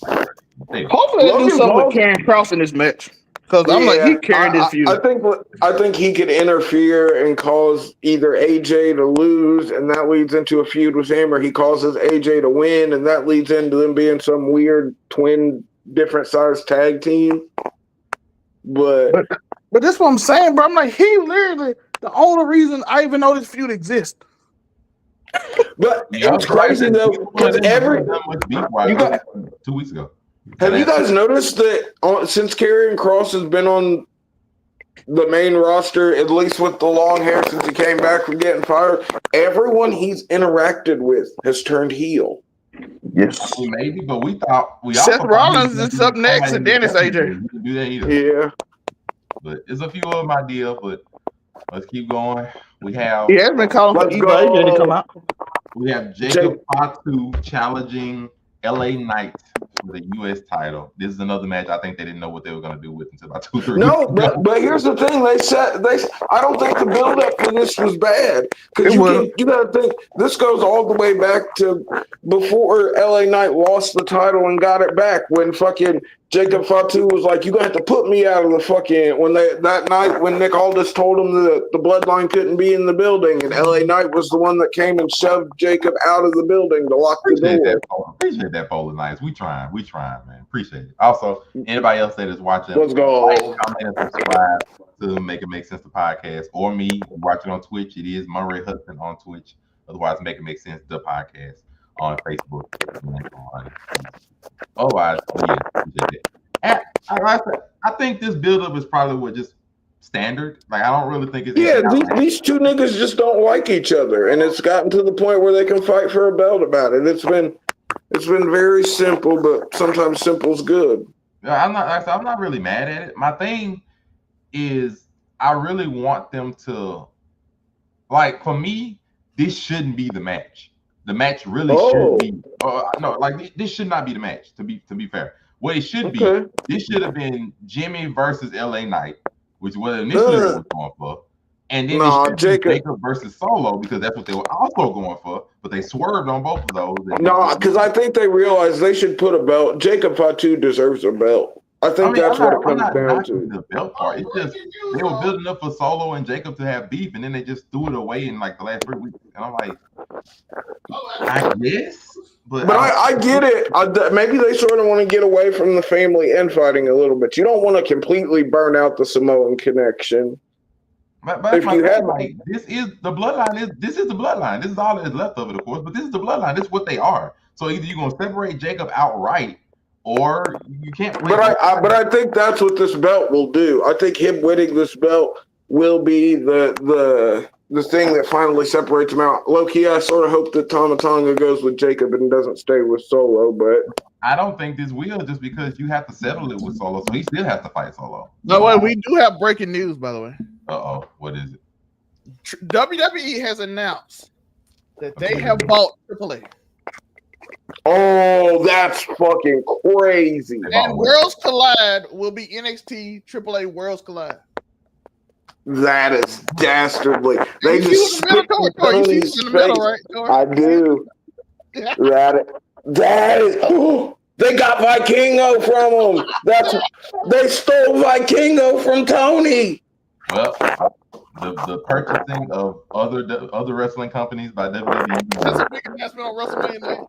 Hopefully they do Logan something Paul- with Karen Cross in this match. Because I'm like, he carried this feud. I think he could interfere and cause either AJ to lose, and that leads into a feud with him, or he causes AJ to win, and that leads into them being some weird twin different size tag team. But that's what I'm saying, bro. I'm like, he literally the only reason I even know this feud exists. But it's crazy though, because you got 2 weeks ago. Have you guys noticed that since Karrion Kross has been on the main roster, at least with the long hair since he came back from getting fired, everyone he's interacted with has turned heel. Yes. Maybe, but we thought Seth Rollins is up next, and then it's AJ. Do that either. Yeah. But it's a few of them ideas, but let's keep going. We have He has been calling for either AJ to come out. We have Jacob Fatu challenging LA Knight for the U.S. title. This is another match I think they didn't know what they were going to do with until about 2-3 No, weeks. but here's the thing. I don't think the build-up for this was bad. Because you got to think, this goes all the way back to before LA Knight lost the title and got it back when fucking Jacob Fatu was like, you're going to have to put me out of the fucking, that night when Nick Aldis told him that the bloodline couldn't be in the building, and LA Knight was the one that came and shoved Jacob out of the building to lock the door. Appreciate that, Polar Nights. We trying, man. Appreciate it. Also, anybody else that is watching, let's go. Like, comment, and subscribe to Make It Make Sense the podcast, or me watching on Twitch. It is Monterey Hudson on Twitch. Otherwise, Make It Make Sense the podcast on Facebook. Otherwise, yeah, appreciate it. I think this buildup is probably just standard. Like, I don't really think it's these two niggas just don't like each other, and it's gotten to the point where they can fight for a belt about it. It's been very simple, but sometimes simple's good. I'm not really mad at it. My thing is, I really want them to, like, for me, this shouldn't be the match. The match really should be. No, like, this should not be the match. To be fair, what it should be, this should have been Jimmy versus LA Knight, which was initially what we were going for, and then Jacob versus Solo, because that's what they were also going for, but they swerved on both of those. No, because I think they realized they should put a belt. Jacob Fatu deserves a belt. I think that's what it comes down to. The belt part. It's just they were building up for Solo and Jacob to have beef, and then they just threw it away in like the last 3 weeks. And I'm like, I guess, but I get it. Maybe they sort of want to get away from the family infighting a little bit. You don't want to completely burn out the Samoan connection. But if you have, like, this is the bloodline. This is the bloodline. This is all that is left of it, of course. But this is the bloodline. This is what they are. So either you're gonna separate Jacob outright, or you can't. But I think that's what this belt will do. I think him winning this belt will be the thing that finally separates him out. Low-key, I sort of hope that Tama Tonga goes with Jacob and doesn't stay with Solo, but I don't think this will, just because you have to settle it with Solo, so he still has to fight Solo. No, wait, we do have breaking news, by the way. What is it? WWE has announced that they have bought AAA. Oh, that's fucking crazy. And Worlds Collide will be NXT AAA Worlds Collide. That is dastardly. They you just see in the middle, right? I do. That is. Oh, they got Vikingo from him. They stole Vikingo from Tony. Well, the purchasing of other wrestling companies by WWE. That's a big announcement on Wrestlemania.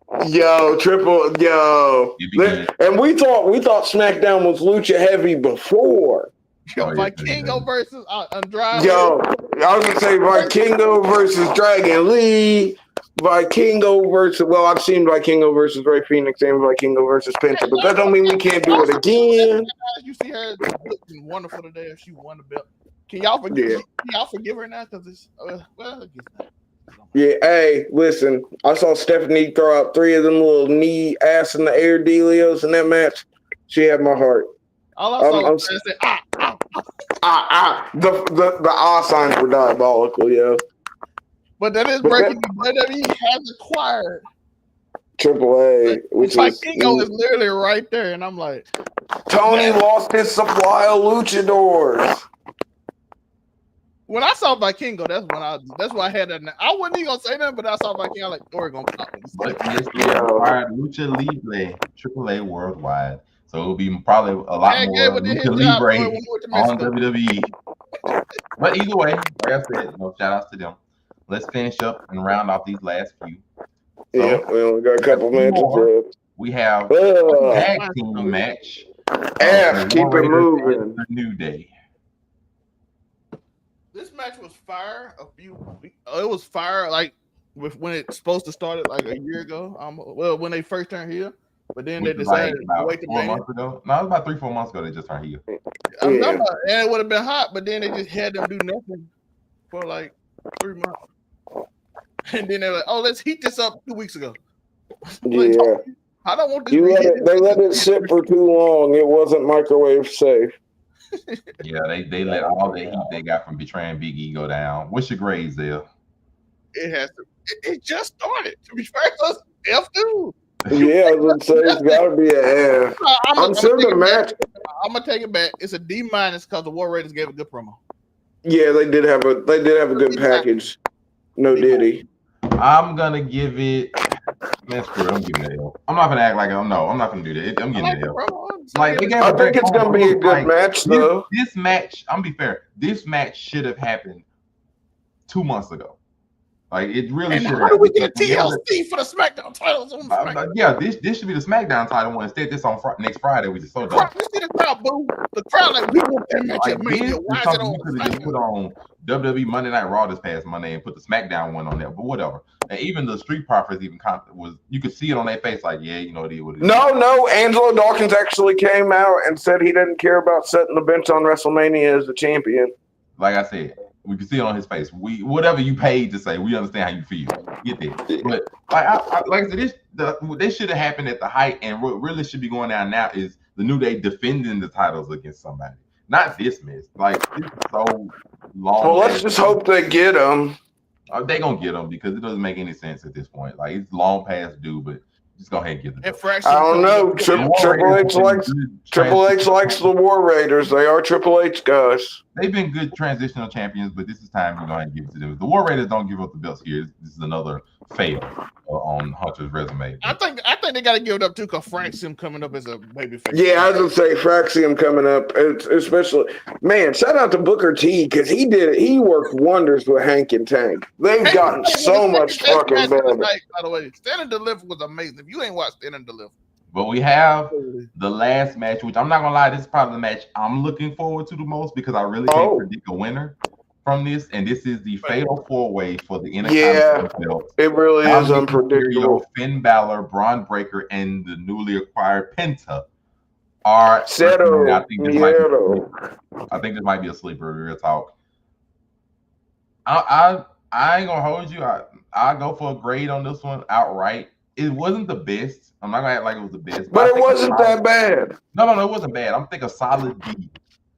And we thought SmackDown was lucha heavy before. Vikingo versus Andrade. I was gonna say Vikingo versus Dragon Lee. Vikingo versus, well, I've seen Vikingo versus Ray Phoenix and Vikingo versus Penta, but that don't mean we can't do it again. You see her looking wonderful today if she won the belt. Can y'all forgive her now? Because it's well, I guess not. Yeah, hey, listen, I saw Stephanie throw out 3 of them little knee, ass in the air dealios in that match. She had my heart. All I saw was say, The signs were diabolical, yeah. But that is breaking news. WWE has acquired AAA, which is Vikingo is literally right there, and I'm like, Tony lost his supply of luchadors. when I saw Vikingo, that's why I had that. I wasn't even gonna say nothing, but I saw Vikingo, I'm like, Thor gonna pop. But yes, they acquired Lucha Libre, AAA worldwide. So it'll be probably a lot more Lucha Libre on WWE. But either way, like I said, shout outs to them. Let's finish up and round off these last few. So, we only got a couple matches left. We have a tag team match. Keep it moving. The New Day. This match was fire it was fire like when it's supposed to start it like a year ago. When they first turned heel, but then they decided to wait to 4 months ago. No, it was about 3-4 months ago they just turned heel. And it would have been hot, but then they just had them do nothing for like 3 months. And then they're like, "Oh, let's heat this up 2 weeks ago." Yeah, I don't want this. They let it sit for too long. It wasn't microwave safe. Yeah, they let all the heat they got from betraying Big E go down. What's your grades there? It has to. It just started. To be fair, it's F2. Yeah, I would say it's got to be an F. I'm sure the match. I'm gonna take it back. It's a D- because the War Raiders gave a good promo. Yeah, they did have a good package. No Diddy. I'm gonna give it. Man, screw it. I'm giving it an L. I'm not gonna act like I'm not gonna do that. I'm giving it an L. I think it's gonna be a good match though. This match, I'm gonna be fair. This match should have happened 2 months ago. Like it really should have. How do we get TLC for the SmackDown titles? This should be the SmackDown title one. Instead, this on next Friday, which is so dumb. You see the crowd boo. The crowd like we want that match at Mania. Why is it on? You could have just put on WWE Monday Night Raw this past Monday and put the SmackDown one on there, but whatever. And even the Street Profits you could see it on their face, like, yeah, it is what it is. No, Angelo Dawkins actually came out and said he didn't care about setting the bench on WrestleMania as the champion. Like I said, we can see it on his face. Whatever you paid to say, we understand how you feel. Get that. But like I said, this should have happened at the height, and what really should be going down now is the New Day defending the titles against somebody. Not this mess. Like, it's so long. Well, let's just hope they get them. They're going to get them because it doesn't make any sense at this point. Like, it's long past due, but just go ahead and get them. I don't know. Triple H likes the War Raiders. They are Triple H guys. They've been good transitional champions, but this is time we're going to give it to them. If the War Raiders don't give up the belts here, this is another fail on Hunter's resume. I think they got to give it up too, because Fraxium coming up as a babyface. Yeah, I was gonna say Fraxium coming up, especially shout out to Booker T because he worked wonders with Hank and Tank. They've gotten so much fucking better. By the way, Stand and Deliver was amazing. If you ain't watched Stand and Deliver. But we have the last match, which I'm not gonna lie, this is probably the match I'm looking forward to the most because I really can't predict a winner from this, and this is the fatal 4-way for the Intercontinental belt. It really is unpredictable. Finn Balor, Braun Breaker, and the newly acquired Penta are. I think this might be a sleeper. Real talk. I ain't gonna hold you. I go for a grade on this one outright. It wasn't the best. I'm not gonna act like it was the best, but it wasn't that bad. No, it wasn't bad. I'm thinking a solid B.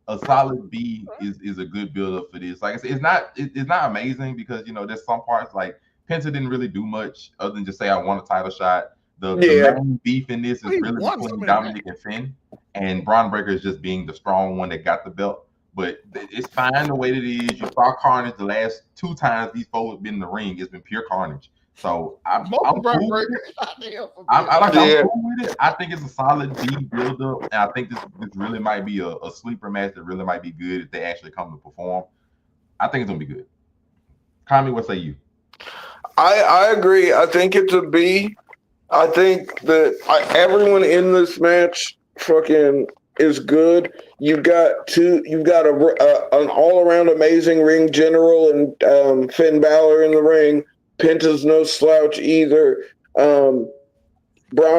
A solid B is a good build up for this. Like I said, it's not amazing because there's some parts like Penta didn't really do much other than just say I want a title shot. The main beef in this is really between Dominic and Finn, and Braun Breaker is just being the strong one that got the belt. But it's fine the way that it is. You saw carnage the last 2 times these folks have been in the ring. It's been pure carnage. So I'm cool with it. I'm cool with it. I think it's a solid B build up, and I think this really might be a sleeper match that really might be good if they actually come to perform. I think it's gonna be good. Kami, what say you? I agree. I think it's a B. I think that everyone in this match fucking is good. You've got an all around amazing ring general and Finn Balor in the ring. Penta's no slouch either. Braun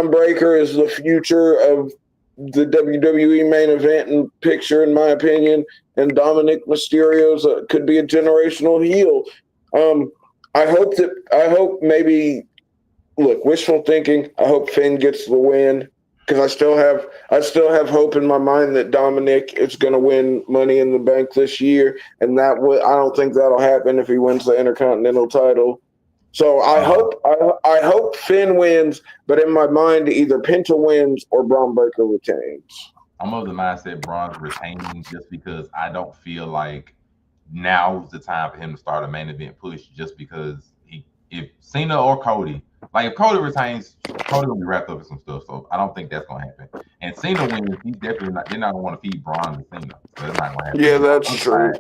Breaker is the future of the WWE main event and picture, in my opinion. And Dominic Mysterio's could be a generational heel. I hope maybe, look, wishful thinking. I hope Finn gets the win. because I still have hope in my mind that Dominic is going to win Money in the Bank this year, and I don't think that'll happen if he wins the Intercontinental title. So I hope Finn wins, but in my mind, either Penta wins or Braun Breaker retains. I'm of the mindset Braun's retaining just because I don't feel like now's the time for him to start a main event push. Just because if Cena or Cody, like if Cody retains, Cody will be wrapped up with some stuff. So I don't think that's gonna happen. And Cena wins, he's definitely not. They're not gonna want to feed Braun to Cena. So that's not gonna happen. Yeah, that's true.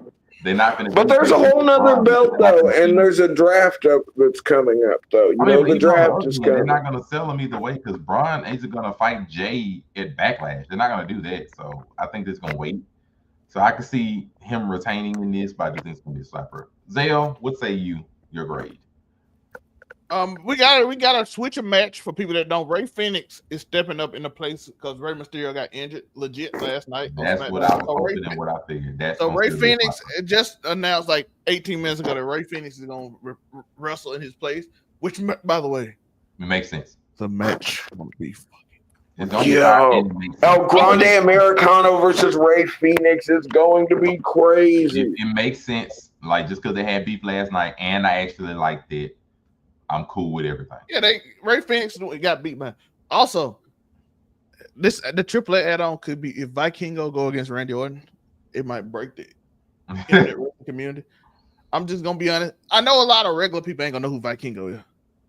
They're not gonna. But there's a whole nother belt though, and there's a draft up that's coming up though. The draft is coming. They're not gonna sell him either way because Braun isn't gonna fight Jay at Backlash. They're not gonna do that. So I think they're gonna wait. So I can see him retaining in this, but I just think it's gonna be a slapper. Zale, what say you? Your grade? We gotta switch a match for people that don't. Ray Phoenix is stepping up in the place because Rey Mysterio got injured legit last night. That's what I was hoping and what I figured. So Ray Phoenix just announced like 18 minutes ago that Ray Phoenix is gonna wrestle in his place. Which, by the way, it makes sense. The match will be fucking. El Grande Americano versus Ray Phoenix is going to be crazy. It makes sense. Like just because they had beef last night, and I actually liked it. I'm cool with everything. Yeah, Ray Phoenix got beat, man. Also, the AAA add-on could be if Vikingo go against Randy Orton, it might break the internet community. I'm just gonna be honest. I know a lot of regular people ain't gonna know who Vikingo is,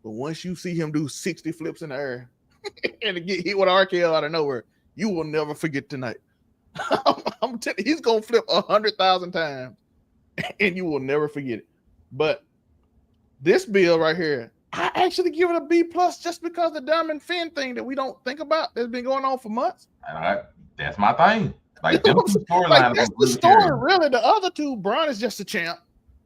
but once you see him do 60 flips in the air and get hit with an RKO out of nowhere, you will never forget tonight. I'm telling you, he's gonna flip 100,000 times, and you will never forget it. But this bill right here, I actually give it a B+ just because the Diamond Finn thing that we don't think about that's been going on for months. That's my thing. Like, that's the story, really. The other two, Braun is just a champ.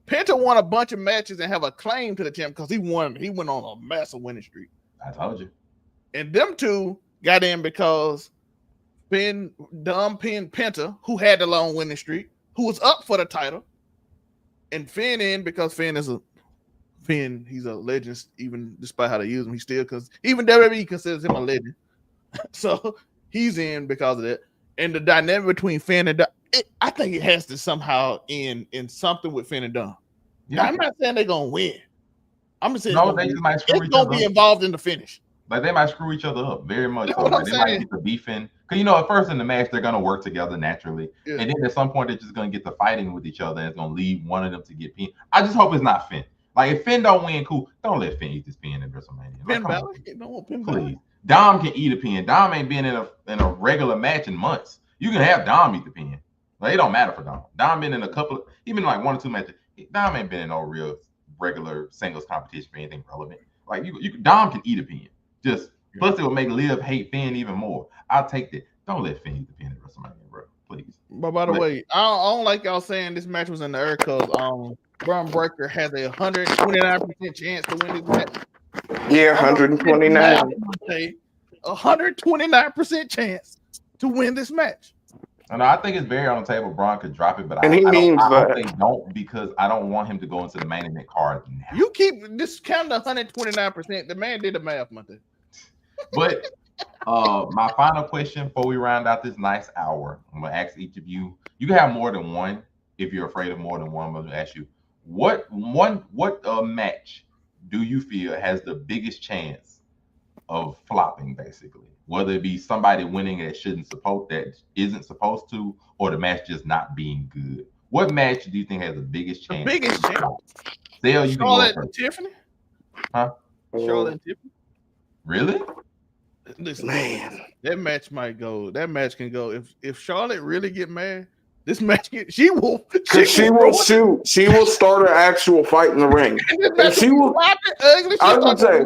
Penta won a bunch of matches and have a claim to the champ because he went on a massive winning streak. I told you. And them two got in because Finn pinned Penta, who had the long winning streak, who was up for the title, and Finn in because he's a legend, even despite how they use him. He still, because even WWE considers him a legend. So he's in because of that. And the dynamic between Finn and Dom, I think it has to somehow end in something with Finn and Dom. Yeah. I'm not saying they're gonna win. I'm just saying it's gonna be involved in the finish. Like they might screw each other up very much. So like, they might get the beefing. Because at first in the match they're gonna work together naturally, and then at some point they're just gonna get to fighting with each other, and it's gonna lead one of them to get pinned. I just hope it's not Finn. Like if Finn don't win, cool. Don't let Finn eat this pin in WrestleMania. Please. Dom can eat a pin. Dom ain't been in a regular match in months. You can have Dom eat the pin. Like it don't matter for Dom. Dom been in a couple, even like 1 or 2 matches. Dom ain't been in no real regular singles competition for anything relevant. Like Dom can eat a pin. Just plus it will make Liv hate Finn even more. I'll take that. Don't let Finn eat the pin at WrestleMania, bro. Please. But by the way, I don't like y'all saying this match was in the air because Braun Breaker has a 129% chance to win this match. Yeah, 129. 129% chance to win this match. And I think it's very on the table. Braun could drop it, but I hope they don't because I don't want him to go into the main event card now. You keep discounting 129%. The man did the math, Monte. But my final question before we round out this nice hour, I'm gonna ask each of you. You can have more than one if you're afraid of more than one. I'm gonna ask you what match do you feel has the biggest chance of flopping, basically? Whether it be somebody winning that isn't supposed to, or the match just not being good. What match do you think has the biggest chance? The biggest chance. Dale, you Charlotte and Tiffany? Huh? Charlotte and Tiffany? Really? Listen, man, that match might go. That match can go. If Charlotte really get mad, this match she will shoot. She will start an actual fight in the ring. And she will. I would say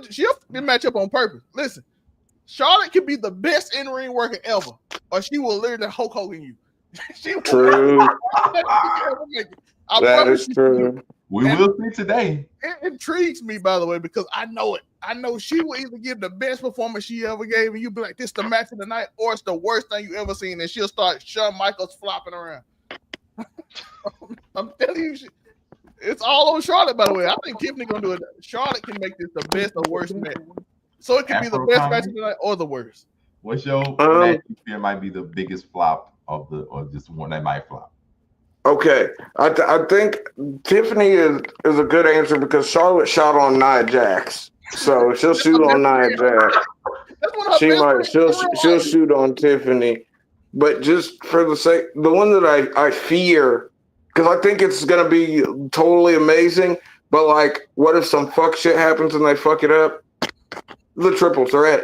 she'll match up on purpose. Listen, Charlotte can be the best in ring worker ever, or she will literally Hulk Hogan you. True. That is true. We will see today. It intrigues me, by the way, because I know it. I know she will either give the best performance she ever gave, and you'll be like, this is the match of the night, or it's the worst thing you ever seen, and she'll start Shawn Michaels flopping around. I'm telling you, it's all on Charlotte, by the way. I think Tiffany gonna do it. Charlotte can make this the best or worst match. So it could be the Afro best comedy? match of the night or the worst. What's your match you feel might be the biggest flop of the, or just one that might flop? Okay, I think Tiffany is a good answer because Charlotte shot on Nia Jax, so she'll shoot on Nia Jax. That's one of her She best might friends in real she'll life. shoot on Tiffany, but just for the sake, the one that I fear, because I think it's gonna be totally amazing. But like, what if some fuck shit happens and they fuck it up? The triple threat,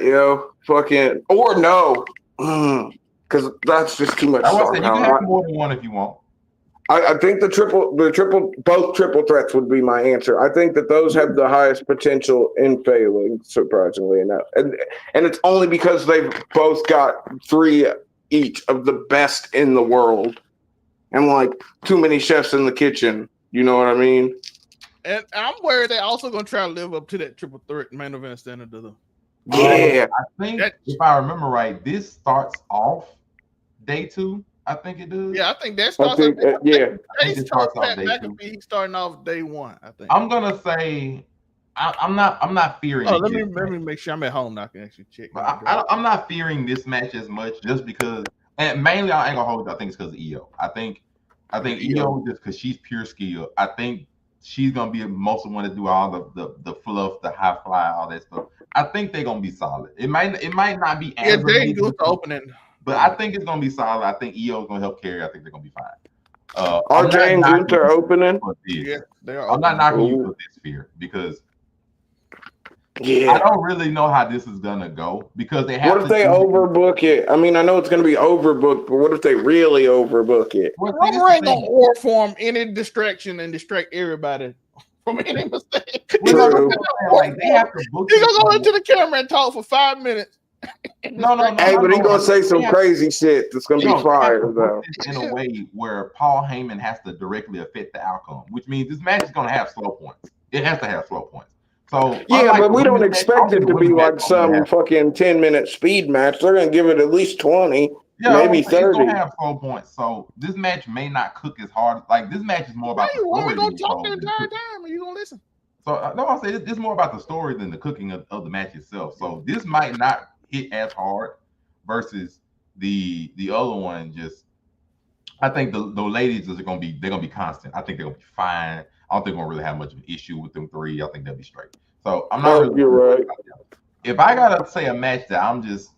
fucking or no, because that's just too much I star want to say you can power. have more than one if you want. I think both triple threats would be my answer. I think that those have the highest potential in failing, surprisingly enough, and it's only because they've both got 3 each of the best in the world, and like too many chefs in the kitchen. You know what I mean? And I'm worried they're also going to try to live up to that triple threat main event standard of them. Yeah, I think if I remember right, this starts off day 2. I think it does. Yeah, I think that I starts. think yeah. I think it starts off day 2. He's starting off day 1. I think. I'm gonna say I'm not fearing. Oh, let me make sure I'm at home now. I can actually check. But I'm not fearing this match as much, just because, and mainly I ain't gonna hold it. I think it's because of Io. I think Io just because she's pure skill. I think she's gonna be most of the one to do all the fluff, the high fly, all that stuff. I think they're gonna be solid. It might not be as they do the opening, but I think it's gonna be solid. I think Io's gonna help carry. I think they're gonna be fine. RJ and Gunther opening. Yeah, they are. I'm not knocking you for this fear because yeah, I don't really know how this is gonna go because they have. What if they overbook it? I mean, I know it's gonna be overbooked, but what if they really overbook it? Roman ain't gonna or form any distraction and distract everybody from any mistake. True. Like, they have to book. He gonna go into the camera and talk for 5 minutes. No. Hey, but he gonna say some crazy shit that's gonna be fire though. In a way where Paul Heyman has to directly affect the outcome, which means this match is gonna have slow points. It has to have slow points. So yeah, but we don't expect it to be like some fucking 10-minute speed match. They're gonna give it at least 20, maybe 30. It's gonna have slow points. So this match may not cook as hard. Like, this match is more about the story. Gonna talk the entire time, and you gonna listen. So no, I say it's more about the story than the cooking of the match itself. So this might not hit as hard versus the other one. Just, I think the ladies are gonna be constant. I think they're gonna be fine. I don't think we're gonna really have much of an issue with them 3. I think they'll be straight. So I'm not really. You're right. If I gotta say a match that I'm just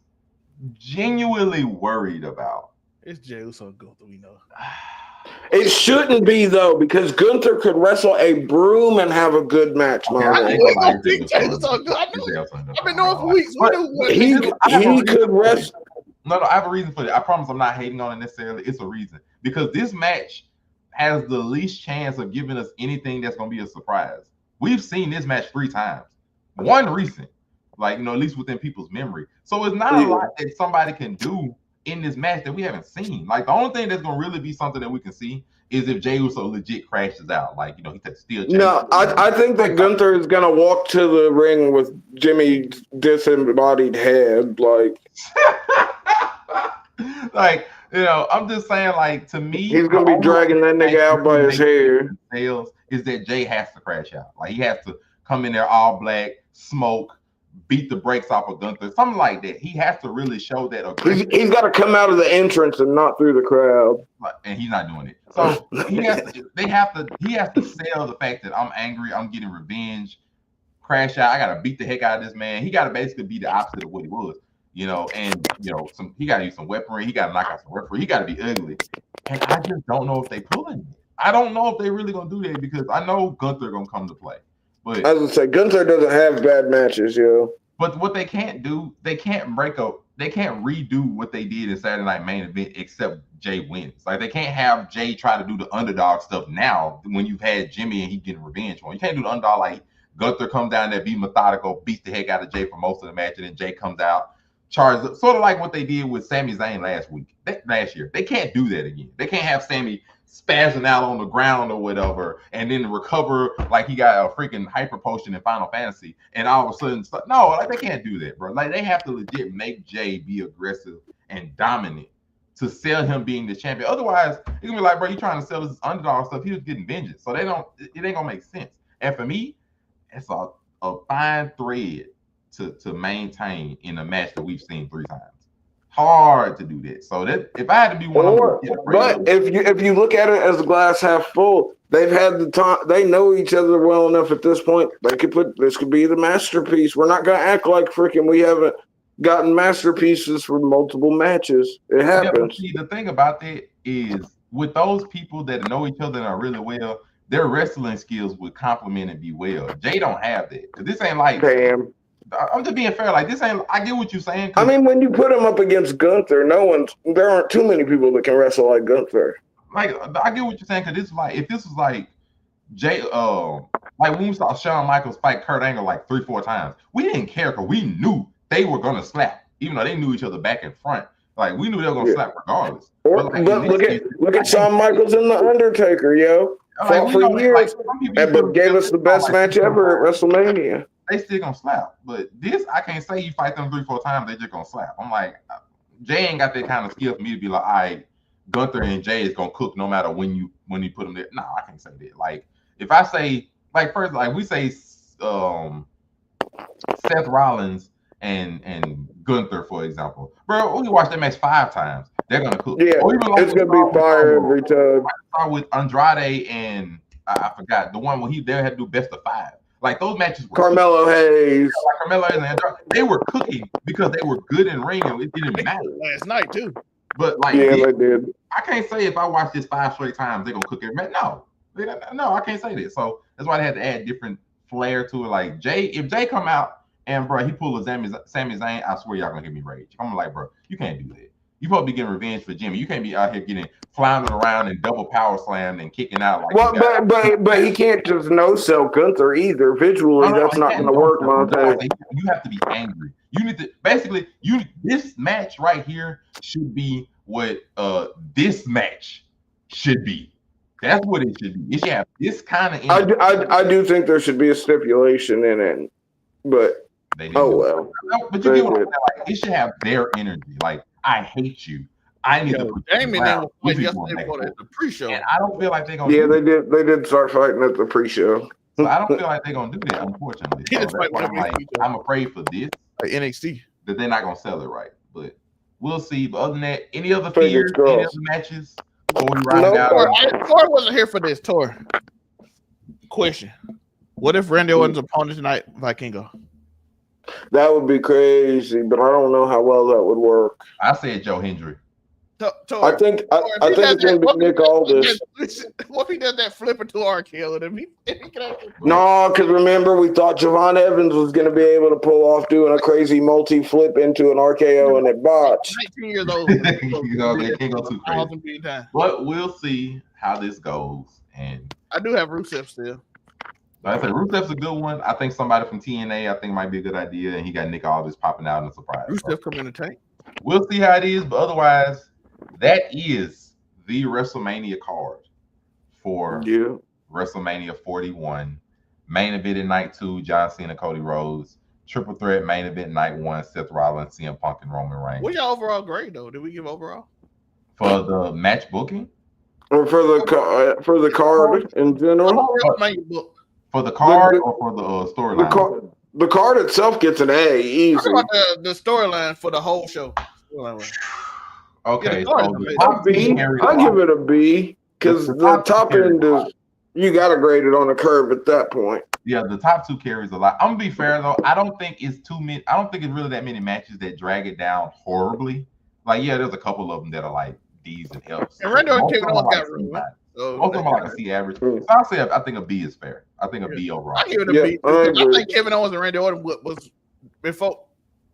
genuinely worried about, it's Jey Uso Gunther. We know. It shouldn't be though, because Gunther could wrestle a broom and have a good match. I've been knowing for weeks. He could wrestle. No, I have a reason for it. I promise I'm not hating on it necessarily. It's a reason, because this match has the least chance of giving us anything that's going to be a surprise. We've seen this match 3 times. One recent, like, at least within people's memory. So it's not a lot that somebody can do in this match that we haven't seen. Like, the only thing that's going to really be something that we can see is if Jey Uso legit crashes out. Like, he takes steel. No, I think that Gunther is going to walk to the ring with Jimmy's disembodied head. Like, like, I'm just saying, like, to me, he's going to be dragging that nigga out by his hair. Is that Jey has to crash out. Like, he has to come in there all black, smoke, beat the brakes off of Gunther, something like that. He has to really show that aggression. He's got to come out of the entrance and not through the crowd. And he's not doing it. So he has to sell the fact that I'm angry, I'm getting revenge, crash out, I gotta beat the heck out of this man. He gotta basically be the opposite of what he was. He gotta use some weaponry, he gotta knock out some referee, he gotta be ugly. And I just don't know if they pulling it. I don't know if they really gonna do that, because I know Gunther gonna come to play. But I was gonna say, Gunther doesn't have bad matches, yo. But what they can't do, they can't redo what they did in Saturday Night Main Event, except Jey wins. Like, they can't have Jey try to do the underdog stuff now when you've had Jimmy and he getting revenge on. You can't do the underdog like Gunther comes down there, be methodical, beats the heck out of Jey for most of the match, and then Jey comes out, charges up, sort of like what they did with Sami Zayn last year. They can't do that again. They can't have Sami spazzing out on the ground or whatever, and then recover like he got a freaking hyper potion in Final Fantasy, and all of a sudden, no, like, they can't do that, bro. Like, they have to legit make Jey be aggressive and dominant to sell him being the champion. Otherwise, it's gonna be like, bro, you trying to sell this underdog stuff. He was getting vengeance, so it ain't gonna make sense. And for me, it's a fine thread to maintain in a match that we've seen 3 times. Hard to do that. So that if I had to be one, but if you look at it as a glass half full, they've had the time. They know each other well enough at this point. They could put this could be the masterpiece. We're not gonna act like freaking we haven't gotten masterpieces for multiple matches. It happens. Yeah, the thing about that is with those people that know each other and are really well, their wrestling skills would complement and be well. Jay don't have that because this ain't like. Damn. I'm just being fair. Like this ain't. I get what you're saying. I mean, when you put him up against Gunther, there aren't too many people that can wrestle like Gunther. Like I get what you're saying because this is like if this was like Jay, like when we saw Shawn Michaels fight Kurt Angle like 3-4 times, we didn't care because we knew they were gonna slap, even though they knew each other back and front. Like we knew they were gonna slap regardless. But look at Shawn Michaels and the Undertaker, yo. Fought for years, but gave us the best match ever at WrestleMania. They still gonna slap, but this I can't say you fight them 3-4 times, they just gonna slap. I'm like, Jay ain't got that kind of skill for me to be like, all right, Gunther and Jay is gonna cook no matter when you put them there. No, I can't say that. Like if I say like first, like we say Seth Rollins and Gunther, for example, bro, we watch that match 5 times. They're gonna cook. Yeah, it's gonna be fire every time. I saw with Andrade and I forgot the one where they had to do best of 5. Like those matches were Carmelo Hayes. Like Carmelo Hayes and Andrade, they were cooking because they were good in ring and it didn't matter. Last night too. But like they did. I can't say if I watch this 5 straight times, they're gonna cook every match. No, I can't say that. So that's why they had to add different flair to it. Like if Jay come out and bro, he pull a Sami Zayn, I swear y'all gonna hear me rage. I'm like, bro, you can't do that. You supposed to be getting revenge for Jimmy. You can't be out here getting floundering around and double power slammed and kicking out like. But he can't just no sell Gunther either. Visually, that's not going to work, Monte. You have to be angry. You need to this match right here should be what this match should be. That's what it should be. It should have this kind of. I do think there should be a stipulation in it, but well. No, but you get what I'm saying. Like, it should have their energy. Like. I hate you. I need to put Damon like yesterday for the pre-show. And I don't feel like they're gonna. Yeah, they did start fighting at the pre-show. So I don't feel like they're gonna do that, unfortunately. So I'm afraid for this NXT that they're not gonna sell it right. But we'll see. But other than that, any other fears, any other matches before we round out? Tor wasn't here for this. Tor. Question: what if Randy Orton's opponent tonight, Vikingo? That would be crazy, but I don't know how well that would work. I said Joe Hendry. I think it's going to be Nick Aldis. What if he does that flipper to RKO? No, because remember, we thought Javon Evans was going to be able to pull off doing a crazy multi-flip into an RKO and it botched. 19 years old. They can't go too crazy. But we'll see how this goes. And I do have Rusev still. Like I said, Rusev's a good one. I think somebody from TNA, I think might be a good idea. And he got Nick Aldis popping out in a surprise. Rusev come in the tank. We'll see how it is. But otherwise, that is the WrestleMania card for WrestleMania 41. Main event at night 2, John Cena, Cody Rhodes. Triple threat main event night 1, Seth Rollins, CM Punk, and Roman Reigns. What's your overall grade though? Did we give overall? For the match booking? Or for the card in general? For the card or for the storyline? The card itself gets an A, easy. Talk about the storyline for the whole show. Okay, I give it a B because the top end is you got to grade it on a curve at that point. Yeah, the top 2 carries a lot. I'm gonna be fair though. I don't think it's too many. I don't think it's really that many matches that drag it down horribly. Like, yeah, there's a couple of them that are like D's and F's. And Randy and Kevin Owens got room. Most of them are like a C average. So I'll say I think a B is fair. I think a B overall. I give it a B. I think Kevin Owens and Randy Orton was before.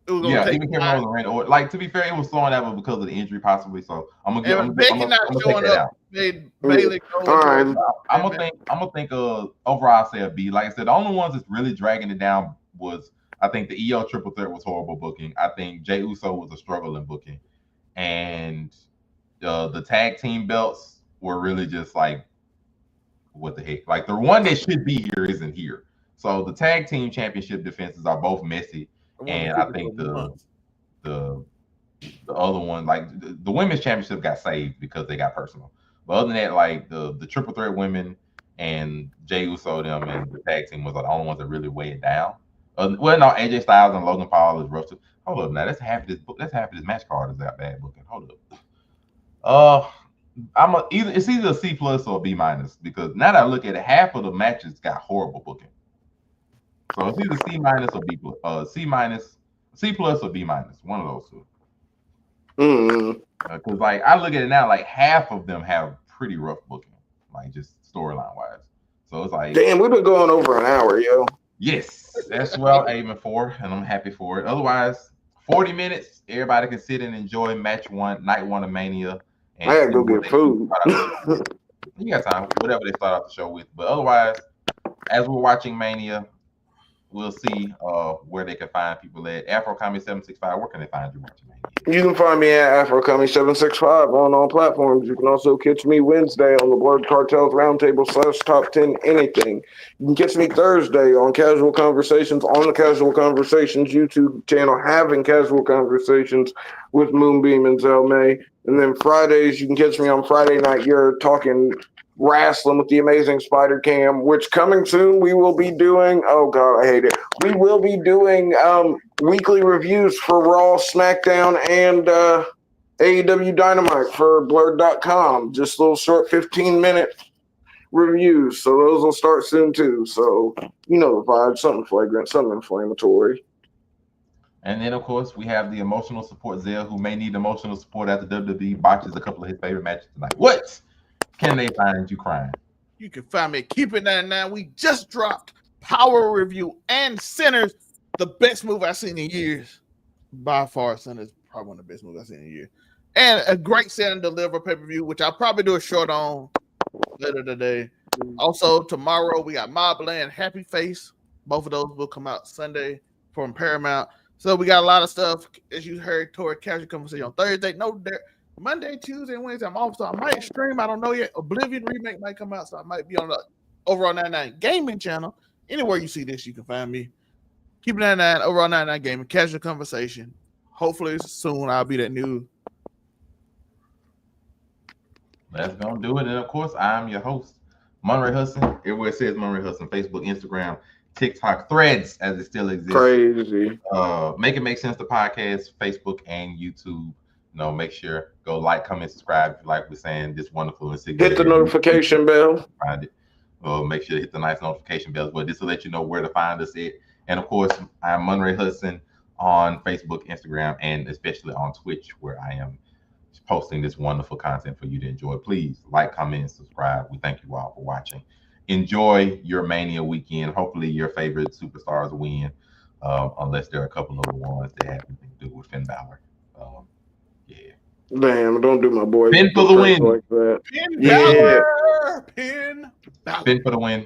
Even Kevin Owens and Randy Orton. Like, to be fair, it was slowing down because of the injury possibly. So I'm gonna give. Becky not showing up. Bailey. I'm gonna think overall I'll say a B. Like I said, the only ones that's really dragging it down was I think the EO triple threat was horrible booking. I think Jey Uso was a struggle in booking, and the tag team belts were really just like, what the heck? Like, the one that should be here isn't here. So the tag team championship defenses are both messy, and I think the other one, like the women's championship, got saved because they got personal. But other than that, like the triple threat women and Jey Uso them and the tag team was the only ones that really weighed it down. Well, no, AJ Styles and Logan Paul is rough too. Hold up, now that's half of this book. That's half of this match card is that bad booking. Hold up. It's either a C plus or a B minus because now that I look at it, half of the matches got horrible booking. So it's either C minus or B plus, C minus, C plus or B minus, one of those two. Because like I look at it now, like half of them have pretty rough booking, like just storyline wise. So it's like, damn, we've been going over an hour, yo. Yes, that's what I'm aiming for, and I'm happy for it. Otherwise, 40 minutes, everybody can sit and enjoy night one of Mania. And I gotta go get food. You got time, whatever they start out the show with. But otherwise, as we're watching Mania, we'll see where they can find people at. AfroComedy765, where can they find you watching Mania? You can find me at AfroComedy765 on all platforms. You can also catch me Wednesday on the Blurred Cartels Roundtable / Top 10 Anything. You can catch me Thursday on Casual Conversations on the Casual Conversations YouTube channel, having Casual Conversations with Moonbeam and Zelmay. And then Fridays, you can catch me on Friday Night You're talking wrestling with the amazing Spider Cam, which coming soon we will be doing. Oh God, I hate it. We will be doing weekly reviews for Raw, SmackDown, and AEW Dynamite for Blurred.com. Just little short 15-minute reviews. So those will start soon too. So you know the vibe, something flagrant, something inflammatory. And then, of course, we have the emotional support Zell, who may need emotional support after WWE botches a couple of his favorite matches tonight. What can they find you crying? You can find me at Keep It 99. We just dropped Power Review and Sinners, the best move I've seen in years. By far, Sinners probably one of the best moves I've seen in years. And a great Set and Deliver pay-per-view, which I'll probably do a short on later today. Also, tomorrow we got Mobland, Happy Face. Both of those will come out Sunday from Paramount. So we got a lot of stuff, as you heard, toward Casual Conversation on Thursday. No, Monday, Tuesday, and Wednesday, I'm off, so I might stream. I don't know yet. Oblivion remake might come out, so I might be on the Overall 99 Gaming channel. Anywhere you see this, you can find me. Keep it 99, Overall 99 Gaming, Casual Conversation. Hopefully soon I'll be that new. That's gonna do it. And of course, I'm your host, Monray Hudson. Everywhere it says Monray Hudson, Facebook, Instagram, TikTok, Threads, as it still exists. Crazy. Make It Make Sense, the podcast, Facebook and YouTube. Make sure go like, comment, subscribe. If you like we're saying this wonderful and hit the notification bell. Find it. Make sure to hit the nice notification bell as well. This will let you know where to find us at. And of course, I'm Monray Hudson on Facebook, Instagram, and especially on Twitch, where I am posting this wonderful content for you to enjoy. Please like, comment, and subscribe. We thank you all for watching. Enjoy your Mania weekend. Hopefully your favorite superstars win, unless there are a couple of the ones that have anything to do with Finn Balor. Yeah. Damn, don't do my boy. Finn for the win. Like that. Finn Balor. Finn Balor. Finn for the win.